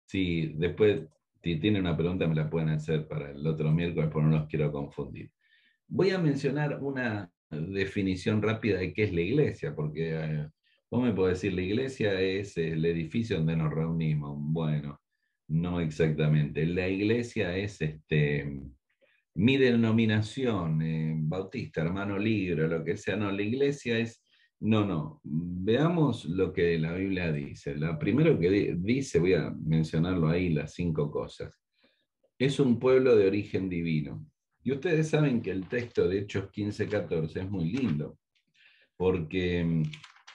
Si después, si tienen una pregunta, me la pueden hacer para el otro miércoles, pero no los quiero confundir. Voy a mencionar una definición rápida de qué es la iglesia, porque vos me podés decir, la iglesia es el edificio donde nos reunimos. Bueno, no exactamente. La iglesia es mi denominación, bautista, hermano libre, lo que sea. No, la iglesia es, no, no. Veamos lo que la Biblia dice. La primero que dice, voy a mencionarlo ahí, las 5 cosas. Es un pueblo de origen divino. Y ustedes saben que el texto de Hechos 15:14 es muy lindo, porque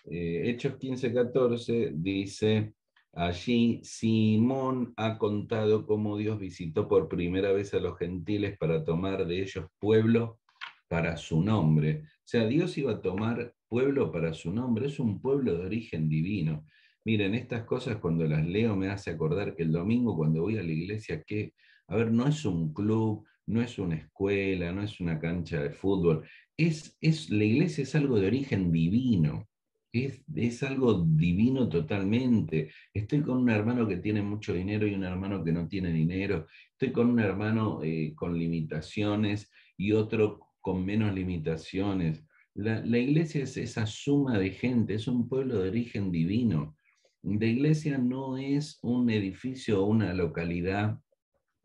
Hechos 15:14 dice, allí Simón ha contado cómo Dios visitó por primera vez a los gentiles para tomar de ellos pueblo para su nombre. O sea, Dios iba a tomar pueblo para su nombre, es un pueblo de origen divino. Miren, estas cosas cuando las leo me hace acordar que el domingo cuando voy a la iglesia, que, a ver, no es un club, no es una escuela, no es una cancha de fútbol, la iglesia es algo de origen divino, es algo divino totalmente. Estoy con un hermano que tiene mucho dinero y un hermano que no tiene dinero. Estoy con un hermano con limitaciones y otro con menos limitaciones. La iglesia es esa suma de gente, es un pueblo de origen divino. La iglesia no es un edificio o una localidad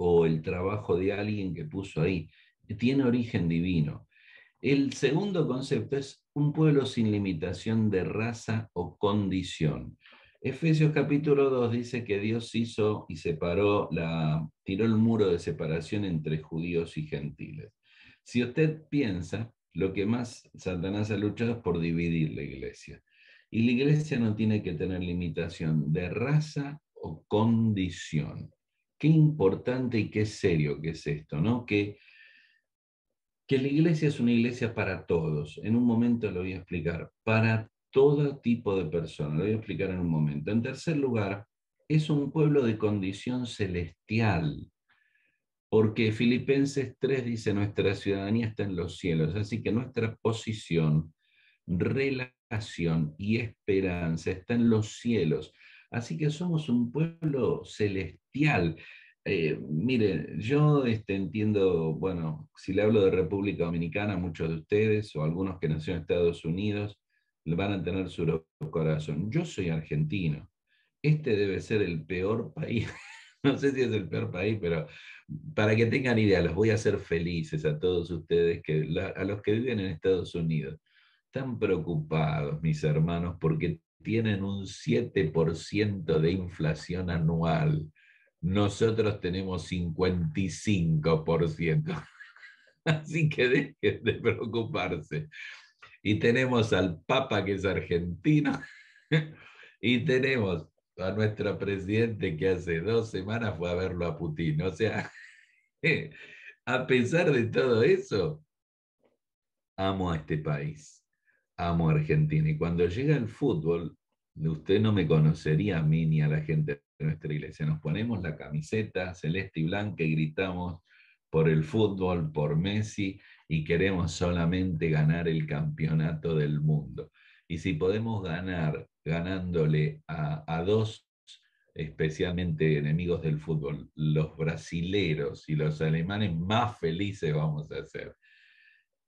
o el trabajo de alguien que puso ahí, tiene origen divino. El segundo concepto es un pueblo sin limitación de raza o condición. Efesios capítulo 2 dice que Dios hizo y tiró el muro de separación entre judíos y gentiles. Si usted piensa, lo que más Satanás ha luchado es por dividir la iglesia. Y la iglesia no tiene que tener limitación de raza o condición. Qué importante y qué serio que es esto, ¿no? Que la iglesia es una iglesia para todos. En un momento lo voy a explicar, para todo tipo de personas. Lo voy a explicar en un momento. En tercer lugar, es un pueblo de condición celestial, porque Filipenses 3 dice, nuestra ciudadanía está en los cielos, así que nuestra posición, relación y esperanza está en los cielos. Así que somos un pueblo celestial. Mire, yo entiendo, bueno, si le hablo de República Dominicana, muchos de ustedes o algunos que nacieron en Estados Unidos van a tener su corazón. Yo soy argentino. Este debe ser el peor país. No sé si es el peor país, pero para que tengan idea, los voy a hacer felices a todos ustedes, a los que viven en Estados Unidos. Están preocupados, mis hermanos, porque tienen un 7% de inflación anual. Nosotros tenemos 55%. Así que dejen de preocuparse. Y tenemos al Papa que es argentino. Y tenemos a nuestro presidente que hace 2 semanas fue a verlo a Putin. O sea, a pesar de todo eso, amo a este país, amo a Argentina. Y cuando llega el fútbol, usted no me conocería a mí ni a la gente de nuestra iglesia. Nos ponemos la camiseta celeste y blanca y gritamos por el fútbol, por Messi, y queremos solamente ganar el campeonato del mundo. Y si podemos ganar ganándole a dos, especialmente enemigos del fútbol, los brasileros y los alemanes, más felices vamos a ser.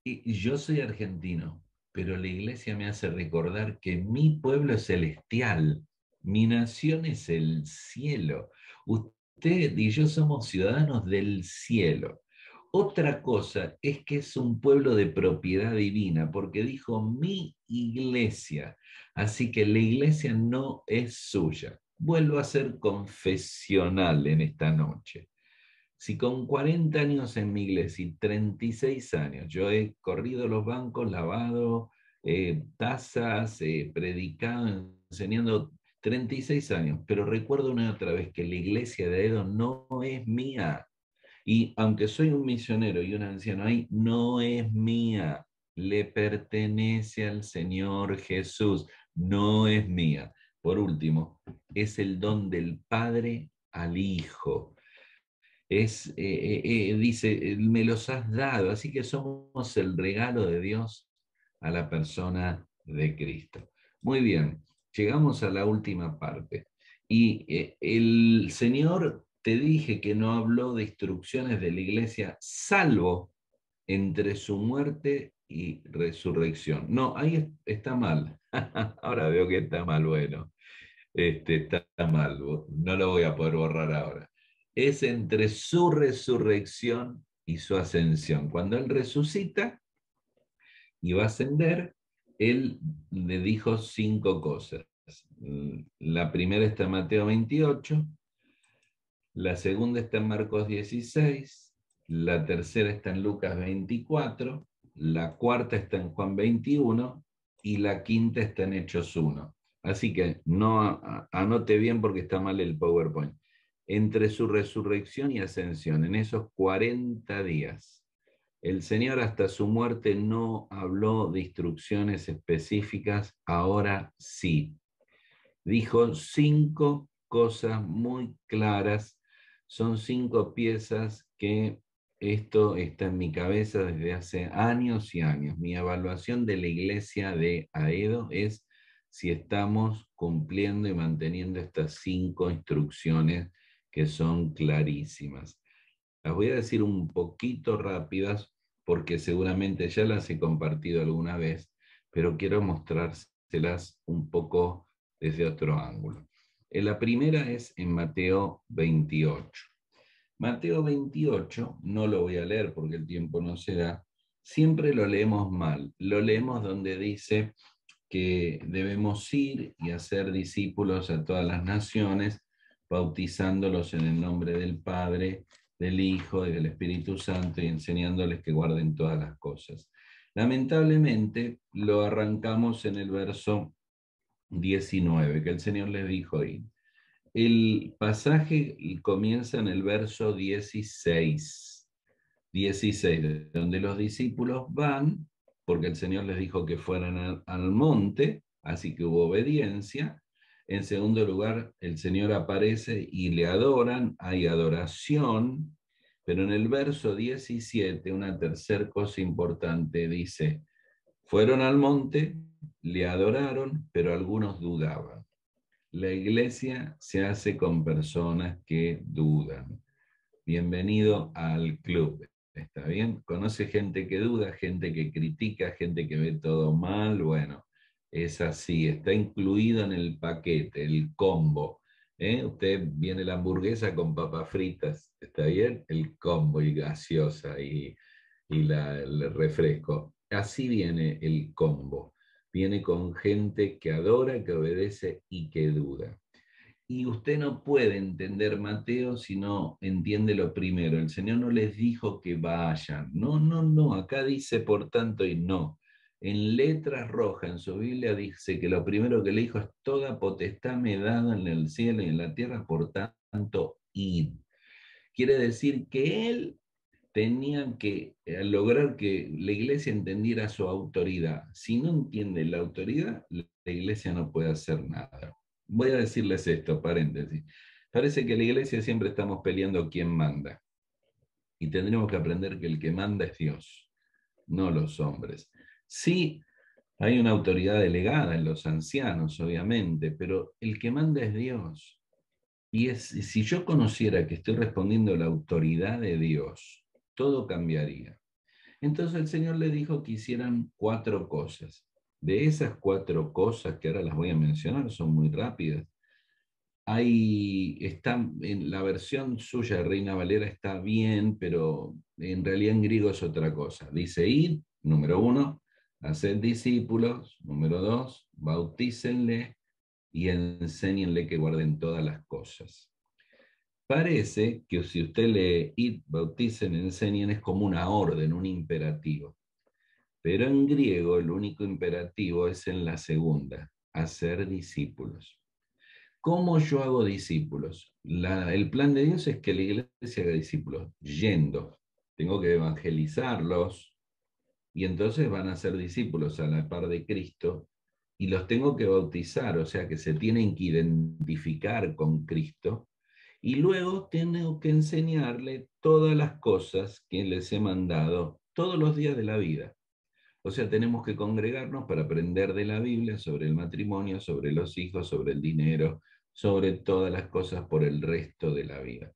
Y yo soy argentino, pero la iglesia me hace recordar que mi pueblo es celestial, mi nación es el cielo. Usted y yo somos ciudadanos del cielo. Otra cosa es que es un pueblo de propiedad divina, porque dijo mi iglesia, así que la iglesia no es suya. Vuelvo a ser confesional en esta noche. Si con 40 años en mi iglesia y 36 años yo he corrido los bancos, lavado tazas, predicado, enseñando 36 años, pero recuerdo una y otra vez que la iglesia de Edo no es mía. Y aunque soy un misionero y un anciano ahí, no es mía. Le pertenece al Señor Jesús, no es mía. Por último, es el don del Padre al Hijo dice, me los has dado, así que somos el regalo de Dios a la persona de Cristo. Muy bien, llegamos a la última parte. Y el Señor te dije que no habló de instrucciones de la iglesia, salvo entre su muerte y resurrección. No, ahí está mal. Ahora veo que está mal, bueno. Está mal, no lo voy a poder borrar ahora. Es entre su resurrección y su ascensión. Cuando Él resucita y va a ascender, Él le dijo 5 cosas. La primera está en Mateo 28, la segunda está en Marcos 16, la tercera está en Lucas 24, la cuarta está en Juan 21 y la quinta está en Hechos 1. Así que no anote bien porque está mal el PowerPoint. Entre su resurrección y ascensión, en esos 40 días, el Señor hasta su muerte no habló de instrucciones específicas, ahora sí. Dijo 5 cosas muy claras, son 5 piezas que esto está en mi cabeza desde hace años y años. Mi evaluación de la iglesia de Aedo es si estamos cumpliendo y manteniendo estas 5 instrucciones que son clarísimas. Las voy a decir un poquito rápidas porque seguramente ya las he compartido alguna vez, pero quiero mostrárselas un poco desde otro ángulo. La primera es en Mateo 28. Mateo 28, no lo voy a leer porque el tiempo no se da, siempre lo leemos mal. Lo leemos donde dice que debemos ir y hacer discípulos a todas las naciones, bautizándolos en el nombre del Padre, del Hijo y del Espíritu Santo y enseñándoles que guarden todas las cosas. Lamentablemente lo arrancamos en el verso 19, que el Señor les dijo ahí. El pasaje comienza en el verso 16, donde los discípulos van, porque el Señor les dijo que fueran al monte, así que hubo obediencia. En segundo lugar, el Señor aparece y le adoran, hay adoración, pero en el verso 17, una tercera cosa importante dice, fueron al monte, le adoraron, pero algunos dudaban. La iglesia se hace con personas que dudan. Bienvenido al club. ¿Está bien? Conoce gente que duda, gente que critica, gente que ve todo mal. Bueno, es así, está incluido en el paquete, el combo. Usted viene la hamburguesa con papas fritas, ¿está bien? El combo y gaseosa y el refresco. Así viene el combo. Viene con gente que adora, que obedece y que duda. Y usted no puede entender Mateo si no entiende lo primero. El Señor no les dijo que vayan. No, no, no. Acá dice por tanto y no. En letras rojas en su Biblia dice que lo primero que le dijo es toda potestad me dada en el cielo y en la tierra, por tanto, id. Quiere decir que él tenía que lograr que la iglesia entendiera su autoridad. Si no entiende la autoridad, la iglesia no puede hacer nada. Voy a decirles esto, paréntesis. Parece que en la iglesia siempre estamos peleando quién manda. Y tendremos que aprender que el que manda es Dios, no los hombres. Sí, hay una autoridad delegada en los ancianos, obviamente, pero el que manda es Dios. Si yo conociera que estoy respondiendo a la autoridad de Dios, todo cambiaría. Entonces el Señor le dijo que hicieran 4 cosas. De esas 4 cosas, que ahora las voy a mencionar, son muy rápidas, está en la versión suya de Reina Valera está bien, pero en realidad en griego es otra cosa. Dice: id, número 1, haced discípulos, número 2, bautícenle y enséñenle que guarden todas las cosas. Parece que si usted lee id, bauticen, enseñen, es como una orden, un imperativo. Pero en griego el único imperativo es en la segunda: hacer discípulos. ¿Cómo yo hago discípulos? El plan de Dios es que la iglesia haga discípulos, yendo. Tengo que evangelizarlos y entonces van a ser discípulos a la par de Cristo y los tengo que bautizar, o sea que se tienen que identificar con Cristo y luego tengo que enseñarle todas las cosas que les he mandado todos los días de la vida. O sea, tenemos que congregarnos para aprender de la Biblia sobre el matrimonio, sobre los hijos, sobre el dinero, sobre todas las cosas por el resto de la vida.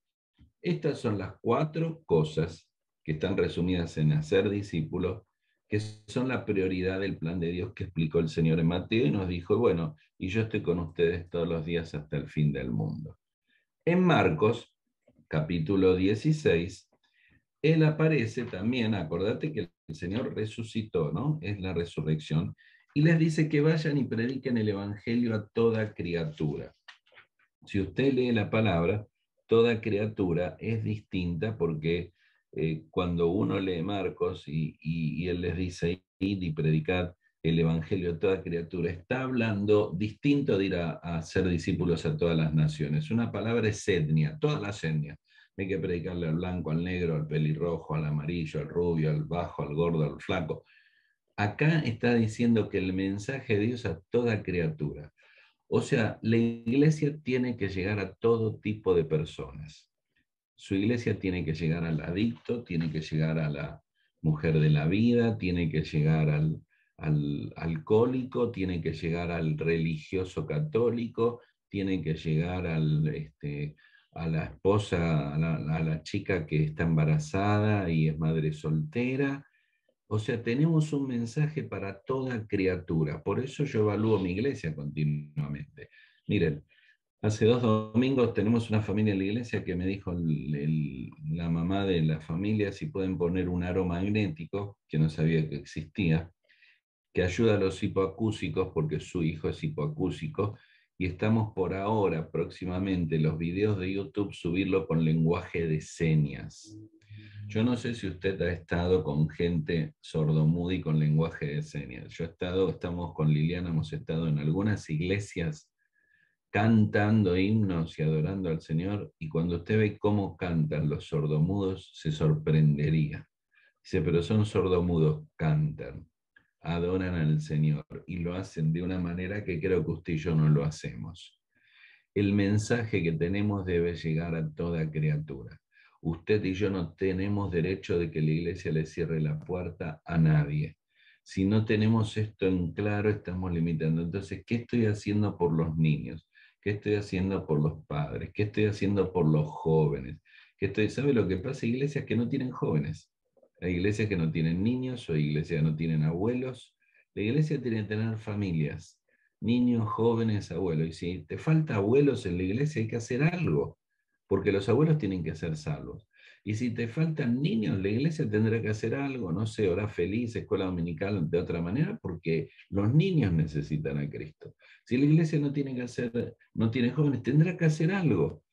Estas son las 4 cosas que están resumidas en hacer discípulos, que son la prioridad del plan de Dios que explicó el Señor en Mateo y nos dijo: bueno, y yo estoy con ustedes todos los días hasta el fin del mundo. En Marcos, capítulo 16, él aparece también, acordate que el Señor resucitó, ¿no? Es la resurrección, y les dice que vayan y prediquen el Evangelio a toda criatura. Si usted lee la palabra, toda criatura es distinta porque cuando uno lee Marcos y él les dice: id y predicad el Evangelio a toda criatura, está hablando distinto de ir a ser discípulos a todas las naciones. Una palabra es etnia, todas las etnias. Hay que predicarle al blanco, al negro, al pelirrojo, al amarillo, al rubio, al bajo, al gordo, al flaco. Acá está diciendo que el mensaje de Dios a toda criatura. O sea, la iglesia tiene que llegar a todo tipo de personas. Su iglesia tiene que llegar al adicto, tiene que llegar a la mujer de la vida, tiene que llegar al alcohólico, tiene que llegar al religioso católico, tiene que llegar a la esposa, a la chica que está embarazada y es madre soltera. O sea, tenemos un mensaje para toda criatura. Por eso yo evalúo mi iglesia continuamente. Miren, hace 2 domingos tenemos una familia en la iglesia que me dijo la mamá de la familia si pueden poner un aro magnético, que no sabía que existía, que ayuda a los hipoacúsicos porque su hijo es hipoacúsico, y estamos por ahora, próximamente, los videos de YouTube subirlo con lenguaje de señas. Yo no sé si usted ha estado con gente sordomuda y con lenguaje de señas. Estamos con Liliana, hemos estado en algunas iglesias cantando himnos y adorando al Señor, y cuando usted ve cómo cantan los sordomudos, se sorprendería. Dice: pero son sordomudos, cantan, adoran al Señor, y lo hacen de una manera que creo que usted y yo no lo hacemos. El mensaje que tenemos debe llegar a toda criatura. Usted y yo no tenemos derecho de que la iglesia le cierre la puerta a nadie. Si no tenemos esto en claro, estamos limitando. Entonces, ¿qué estoy haciendo por los niños? ¿Qué estoy haciendo por los padres? ¿Qué estoy haciendo por los jóvenes? ¿Sabe lo que pasa? Hay iglesias que no tienen jóvenes. Hay iglesias que no tienen niños, o hay iglesias que no tienen abuelos. La iglesia tiene que tener familias, niños, jóvenes, abuelos. Y si te falta abuelos en la iglesia, hay que hacer algo, porque los abuelos tienen que ser salvos. Y si te faltan niños, la iglesia tendrá que hacer algo, no sé, hora feliz, escuela dominical, de otra manera, porque los niños necesitan a Cristo. Si la iglesia no tiene jóvenes, tendrá que hacer algo.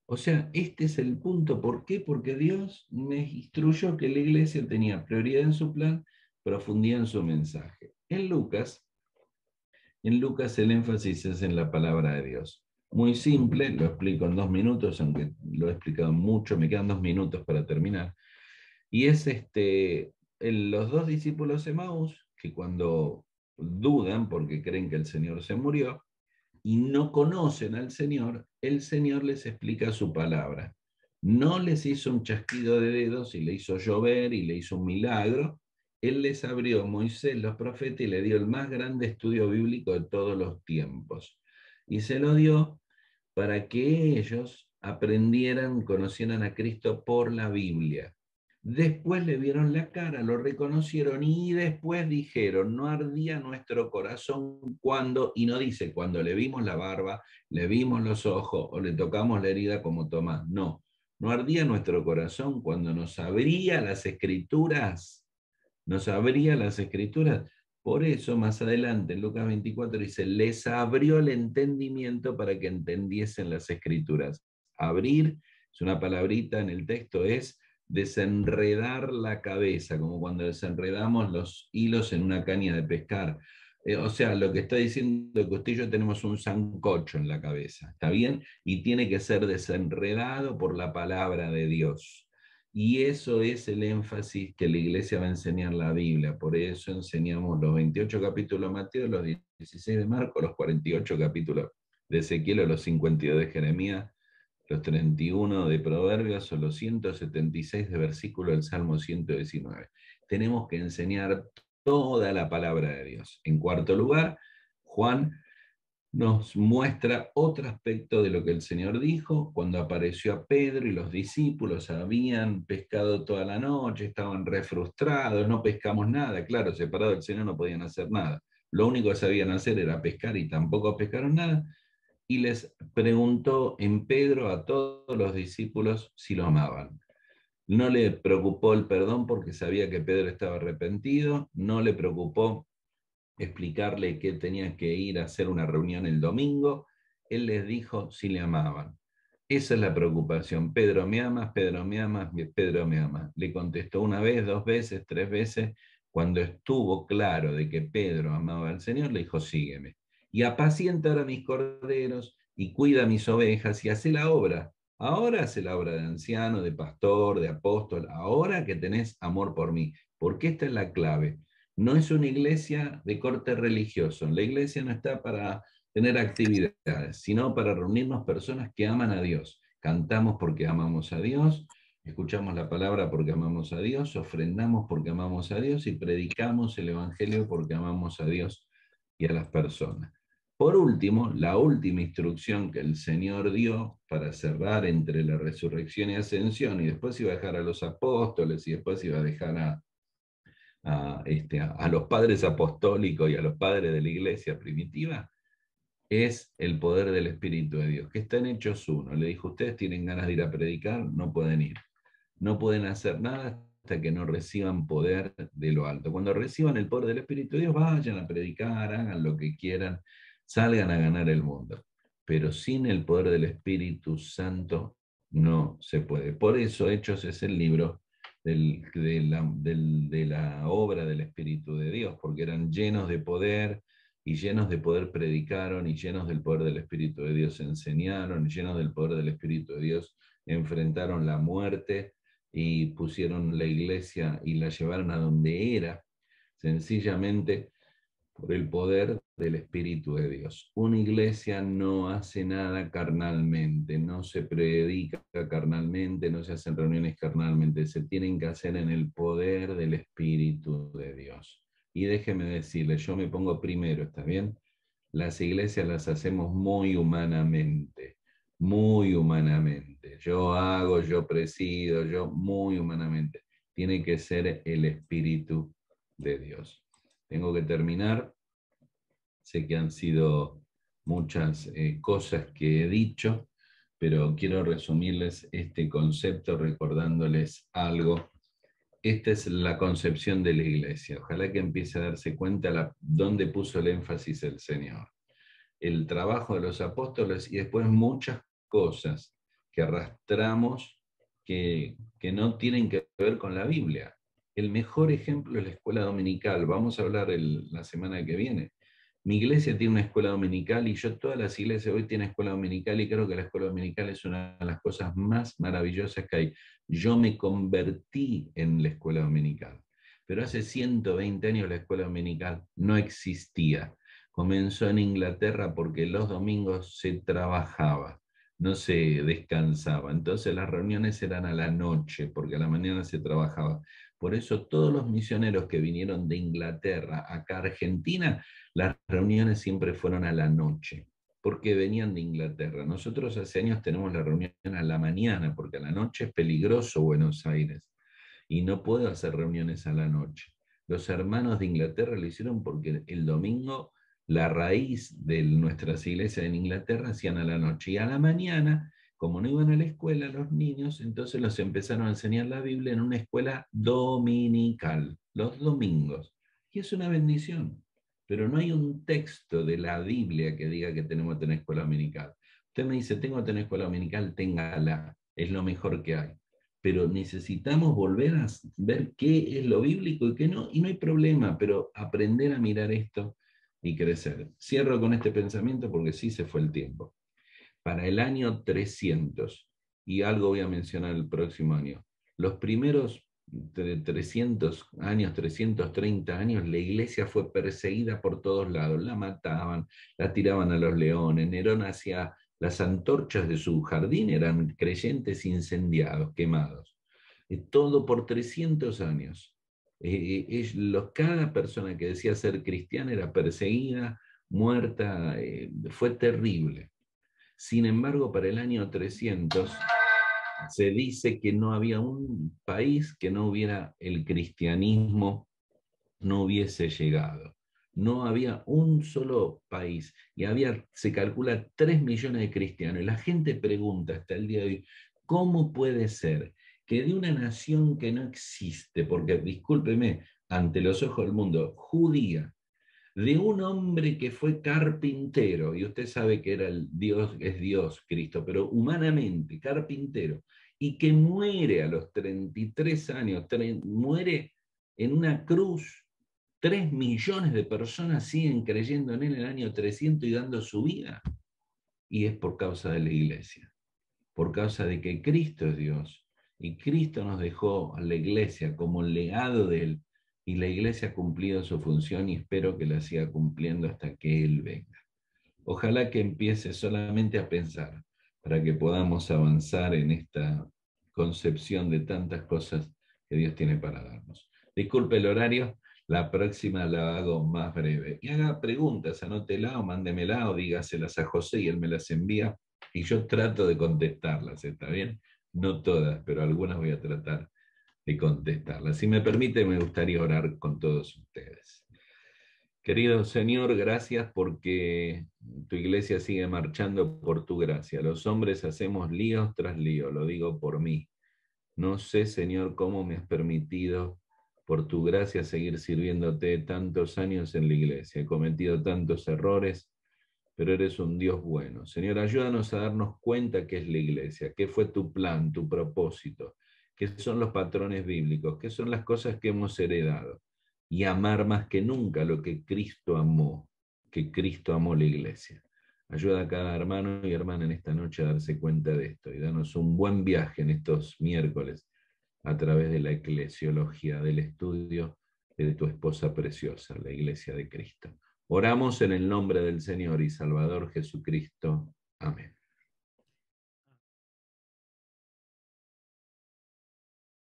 O sea, este es el punto. ¿Por qué? Porque Dios me instruyó que la iglesia tenía prioridad en su plan, profundidad en su mensaje. En Lucas el énfasis es en la palabra de Dios. Muy simple, lo explico en 2 minutos, aunque lo he explicado mucho, me quedan 2 minutos para terminar. Y es los 2 discípulos de Emaús, que cuando dudan porque creen que el Señor se murió y no conocen al Señor, el Señor les explica su palabra. No les hizo un chasquido de dedos y le hizo llover y le hizo un milagro. Él les abrió Moisés, los profetas, y le dio el más grande estudio bíblico de todos los tiempos. Y se lo dio para que ellos aprendieran, conocieran a Cristo por la Biblia. Después le vieron la cara, lo reconocieron y después dijeron, no ardía nuestro corazón cuando, y no dice cuando le vimos la barba, le vimos los ojos o le tocamos la herida como Tomás. No, no ardía nuestro corazón cuando nos abría las escrituras, nos abría las escrituras. Por eso más adelante en Lucas 24 dice, les abrió el entendimiento para que entendiesen las escrituras. Abrir es una palabrita en el texto, es desenredar la cabeza, como cuando desenredamos los hilos en una caña de pescar. O sea, lo que está diciendo es que usted y yo tenemos un sancocho en la cabeza, ¿está bien? Y tiene que ser desenredado por la palabra de Dios. Y eso es el énfasis que la iglesia va a enseñar la Biblia. Por eso enseñamos los 28 capítulos de Mateo, los 16 de Marcos, los 48 capítulos de Ezequiel, los 52 de Jeremías, los 31 de Proverbios o los 176 de versículo del Salmo 119. Tenemos que enseñar toda la palabra de Dios. En cuarto lugar, Juan nos muestra otro aspecto de lo que el Señor dijo cuando apareció a Pedro y los discípulos habían pescado toda la noche, estaban re frustrados, no pescamos nada, claro, separados del Señor no podían hacer nada. Lo único que sabían hacer era pescar y tampoco pescaron nada. Y les preguntó en Pedro a todos los discípulos si lo amaban. No le preocupó el perdón porque sabía que Pedro estaba arrepentido, no le preocupó explicarle que tenía que ir a hacer una reunión el domingo. Él les dijo si le amaban. Esa es la preocupación. Pedro, ¿me amas? Pedro, ¿me amas? Pedro, ¿me amas? Le contestó una vez, dos veces, tres veces. Cuando estuvo claro de que Pedro amaba al Señor, le dijo, sígueme. Y apacienta ahora mis corderos y cuida mis ovejas y hace la obra. Ahora hace la obra de anciano, de pastor, de apóstol. Ahora que tenés amor por mí. Porque esta es la clave. No es una iglesia de corte religioso. La iglesia no está para tener actividades, sino para reunirnos personas que aman a Dios. Cantamos porque amamos a Dios, escuchamos la palabra porque amamos a Dios, ofrendamos porque amamos a Dios y predicamos el Evangelio porque amamos a Dios y a las personas. Por último, la última instrucción que el Señor dio para cerrar entre la resurrección y ascensión, y después iba a dejar a los apóstoles y después iba a dejar a los padres apostólicos y a los padres de la iglesia primitiva, es el poder del Espíritu de Dios, que está en Hechos 1. Le dijo, ustedes tienen ganas de ir a predicar, no pueden ir. No pueden hacer nada hasta que no reciban poder de lo alto. Cuando reciban el poder del Espíritu de Dios, vayan a predicar, hagan lo que quieran, salgan a ganar el mundo. Pero sin el poder del Espíritu Santo no se puede. Por eso Hechos es el libro de la obra del Espíritu de Dios, porque eran llenos de poder, y llenos de poder predicaron, y llenos del poder del Espíritu de Dios enseñaron, y llenos del poder del Espíritu de Dios enfrentaron la muerte y pusieron la iglesia y la llevaron a donde era, sencillamente por el poder del Espíritu de Dios. Una iglesia no hace nada carnalmente, no se predica carnalmente, no se hacen reuniones carnalmente, se tienen que hacer en el poder del Espíritu de Dios. Y déjeme decirle, yo me pongo primero, ¿está bien? Las iglesias las hacemos muy humanamente, muy humanamente. Yo hago, yo presido, yo muy humanamente. Tiene que ser el Espíritu de Dios. Tengo que terminar. Sé que han sido muchas cosas que he dicho, pero quiero resumirles este concepto recordándoles algo. Esta es la concepción de la iglesia. Ojalá que empiece a darse cuenta dónde puso el énfasis el Señor. El trabajo de los apóstoles y después muchas cosas que arrastramos que no tienen que ver con la Biblia. El mejor ejemplo es la escuela dominical. Vamos a hablar la semana que viene. Mi iglesia tiene una escuela dominical y yo todas las iglesias hoy tienen escuela dominical y creo que la escuela dominical es una de las cosas más maravillosas que hay. Yo me convertí en la escuela dominical, pero hace 120 años la escuela dominical no existía. Comenzó en Inglaterra porque los domingos se trabajaba, no se descansaba. Entonces las reuniones eran a la noche porque a la mañana se trabajaba. Por eso todos los misioneros que vinieron de Inglaterra acá a Argentina, las reuniones siempre fueron a la noche, porque venían de Inglaterra. Nosotros hace años tenemos la reunión a la mañana, porque a la noche es peligroso Buenos Aires. y no puedo hacer reuniones a la noche. Los hermanos de Inglaterra lo hicieron porque el domingo la raíz de nuestras iglesias en Inglaterra hacían a la noche y a la mañana, como no iban a la escuela los niños, entonces los empezaron a enseñar la Biblia en una escuela dominical, los domingos. Y es una bendición, pero no hay un texto de la Biblia que diga que tenemos que tener escuela dominical. Usted me dice, tengo que tener escuela dominical, téngala, es lo mejor que hay. Pero necesitamos volver a ver qué es lo bíblico y qué no, y no hay problema, pero aprender a mirar esto y crecer. Cierro con este pensamiento porque sí se fue el tiempo. Para el año 300, y algo voy a mencionar el próximo año, los primeros 300 años, 330 años, la iglesia fue perseguida por todos lados, la mataban, la tiraban a los leones, Nerón hacía las antorchas de su jardín, eran creyentes incendiados, quemados. Todo por 300 años. Cada persona que decía ser cristiana era perseguida, muerta, fue terrible. Sin embargo, para el año 300 se dice que no había un país que no hubiera el cristianismo, no hubiese llegado. No había un solo país y se calcula 3 millones de cristianos. Y la gente pregunta hasta el día de hoy, ¿cómo puede ser que de una nación que no existe, porque discúlpeme, ante los ojos del mundo, judía, de un hombre que fue carpintero, y usted sabe que era el Dios, es Dios Cristo, pero humanamente, carpintero, y que muere a los 33 años, muere en una cruz? 3 millones de personas siguen creyendo en él en el año 300 y dando su vida. Y es por causa de la iglesia, por causa de que Cristo es Dios y Cristo nos dejó a la iglesia como legado de él, y la iglesia ha cumplido su función y espero que la siga cumpliendo hasta que él venga. Ojalá que empiece solamente a pensar para que podamos avanzar en esta concepción de tantas cosas que Dios tiene para darnos. Disculpe el horario, la próxima la hago más breve. Y haga preguntas, anótela o mándemela o dígaselas a José y él me las envía y yo trato de contestarlas, ¿está bien? No todas, pero algunas voy a tratar de contestarlas. Si me permite, me gustaría orar con todos ustedes. Querido Señor, gracias porque tu iglesia sigue marchando por tu gracia. Los hombres hacemos líos tras líos, lo digo por mí. No sé, Señor, cómo me has permitido por tu gracia seguir sirviéndote tantos años en la iglesia. He cometido tantos errores, pero eres un Dios bueno. Señor, ayúdanos a darnos cuenta qué es la iglesia, qué fue tu plan, tu propósito, qué son los patrones bíblicos, qué son las cosas que hemos heredado, y amar más que nunca lo que Cristo amó la iglesia. Ayuda a cada hermano y hermana en esta noche a darse cuenta de esto y danos un buen viaje en estos miércoles a través de la eclesiología, del estudio de tu esposa preciosa, la iglesia de Cristo. Oramos en el nombre del Señor y Salvador Jesucristo. Amén.